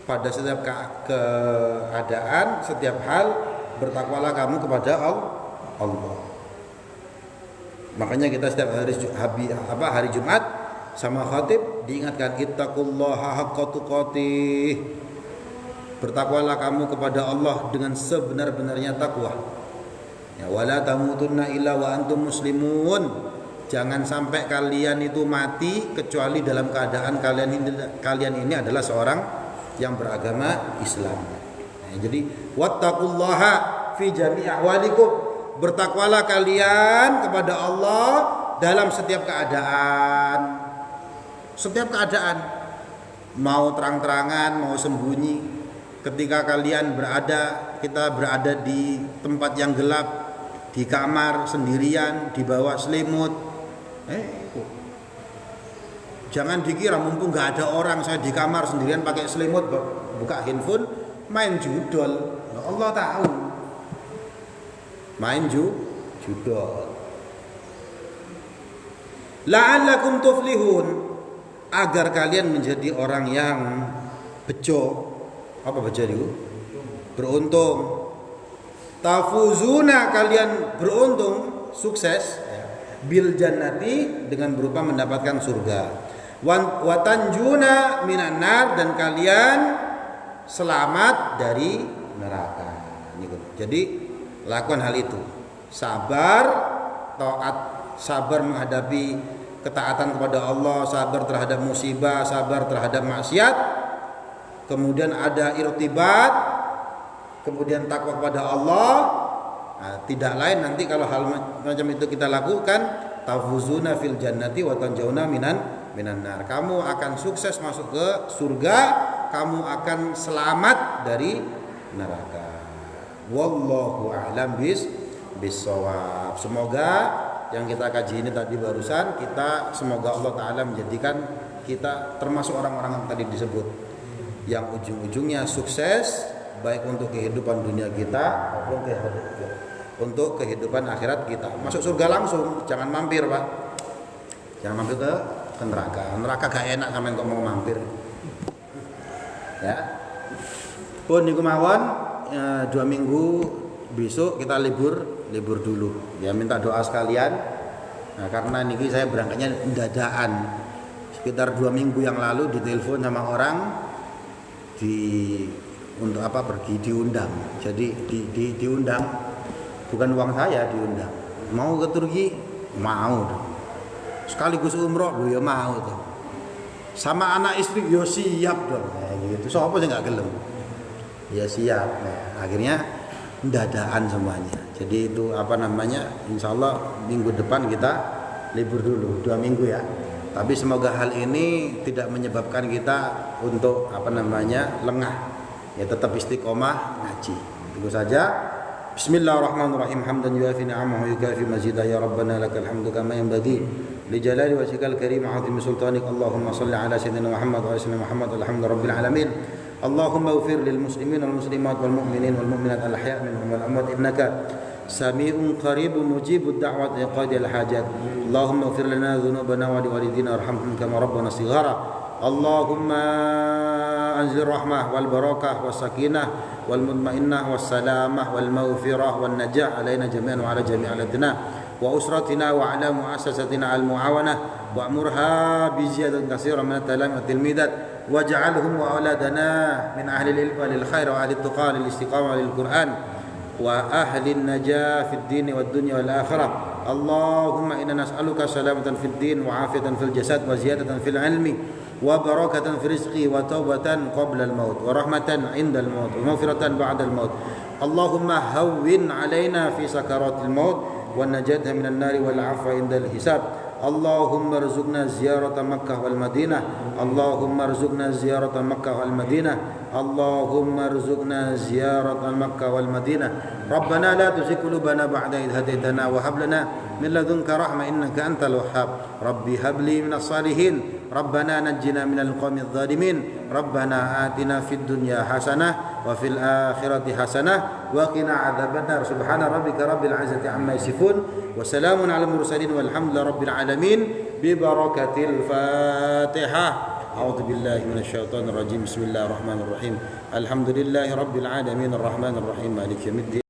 Speaker 1: Pada setiap keadaan, setiap hal, bertakwalah kamu kepada Allah. Makanya kita setiap hari Jumat sama khatib diingatkan ittaqullaha haqqa tuqatih. Bertakwalah kamu kepada Allah dengan sebenar-benarnya takwa. Ya, wala tamutunna illa wa antum muslimun. Jangan sampai kalian itu mati kecuali dalam keadaan kalian ini adalah seorang yang beragama Islam. Nah, jadi wattaqullaha fi jami' ahwalikum. Bertakwalah kalian kepada Allah dalam setiap keadaan. Setiap keadaan, mau terang-terangan, mau sembunyi. Ketika kita berada di tempat yang gelap, di kamar sendirian, di bawah selimut. Jangan dikira mumpung nggak ada orang, saya di kamar sendirian pakai selimut, buka handphone, main judol. Allah tahu. Main judol. La'allakum tuflihun, agar kalian menjadi orang yang bejo. Apa bejo itu? Beruntung. Tafuzuna, kalian beruntung, sukses, bil jannati, dengan berupa mendapatkan surga. Wa tanjuna minan nar, dan kalian selamat dari neraka. Jadi lakukan hal itu. Sabar, taat, sabar menghadapi ketaatan kepada Allah, sabar terhadap musibah, sabar terhadap maksiat, kemudian ada irtibat, kemudian takwa kepada Allah. Nah, tidak lain nanti kalau hal macam itu kita lakukan, tafuzuna fil jannati wa tanjauna minan nar. Kamu akan sukses masuk ke surga, kamu akan selamat dari neraka. Wallahu a'lam bissawab. Semoga yang kita kaji ini tadi barusan, semoga Allah Ta'ala menjadikan kita termasuk orang-orang yang tadi disebut, yang ujung-ujungnya sukses baik untuk kehidupan dunia kita maupun untuk kehidupan akhirat kita. Masuk surga langsung, jangan mampir Pak, jangan mampir ke neraka gak enak sampean kok mau mampir ya. Pun niku mawon 2 minggu besok kita libur dulu ya, minta doa sekalian. Nah, karena niki saya berangkatnya dadakan sekitar 2 minggu yang lalu, ditelepon sama orang untuk pergi diundang. Jadi diundang, bukan uang saya, diundang. Mau ke Turki? Mau. Sekaligus umroh, ya mau tuh. Sama anak istri, yo siap dong. Nah, gitu. So apa sih nggak gelem? Ya siap. Nah, akhirnya dadakan semuanya. Jadi itu insya Allah minggu depan kita libur dulu 2 minggu ya. Tapi semoga hal ini tidak menyebabkan kita untuk lengah. Ya tetap istiqomah ngaji. Itu saja. Bismillahirrahmanirrahim. Hamdan yuafi ni'amahu yukafi mazidah ya Rabbana lakal hamdu kama yanbaghi li jalali wajhikal karim 'azimi sultanik. Allahumma shalli ala sayyidina Muhammad wa ala sayyidina Muhammad alhamdulillahirabbil alamin. Allahumma ighfir lil muslimin wal muslimat wal mu'minin wal mu'minat al ahya' minhum wal amwat innaka sami'un qaribun mujibud da'wat ya qadil hajat. Allahumma ighfir lana dhunubana wa liwalidina warhamhum kama rabbana shighara. Allahumma anzil rahmah wal barakah was sakinah wal mutmainnah was salamah wal maghfirah wan najah alaina jami'an wa ala jami'atina wa usratina wa ala muassasatina al muawanah wa'murha bi ziyadatin katsira min at-talam wa tilmidat waj'alhum wa auladana min ahli al-ilm wal khair wa ahli at-tuqa lil istiqamah lil Qur'an wa ahli an-najah fid din wad dunya wal akhirah. Allahumma inna nas'aluka salamatan fid din wa afiyatan fil jasad wa ziyadatan fil ilmi wa barakatan fi rizqi wa taubatan qabla al-maut wa rahmatan 'inda al-maut wa maghfiratan ba'da al-maut. Allahumma hawwin 'alaina fi sakaratil maut wa najatna minan nari wal 'afwa 'inda al-hisab. Allahumma rzuqna ziyarata Makkah wal Madinah. Allahumma rzuqna ziyarata Makkah wal Madinah. Allahumma rzuqna ziyarata Makkah wal Madinah. Rabbana la tuzigh qulubana ba'da idh hadaytana wa hab lana min ladunka rahmah innaka antal wahhab. Rabbi hab li minas salihin. Rabbana najjina minal qawmidh dhalimin. Rabbana atina fid dunya hasanah wa fil akhirati hasanah wa qina adzabannar. Subhana rabbika rabbil izzati amma yasifun wa salamun alal mursalin walhamdulillahi rabbil alamin bi barakatil Fatihah. A'udzu billahi minasyaitonir rajim. Bismillahirrahmanirrahim. Alhamdulillahi rabbil alamin arrahmanir rahim maliki yaumiddin.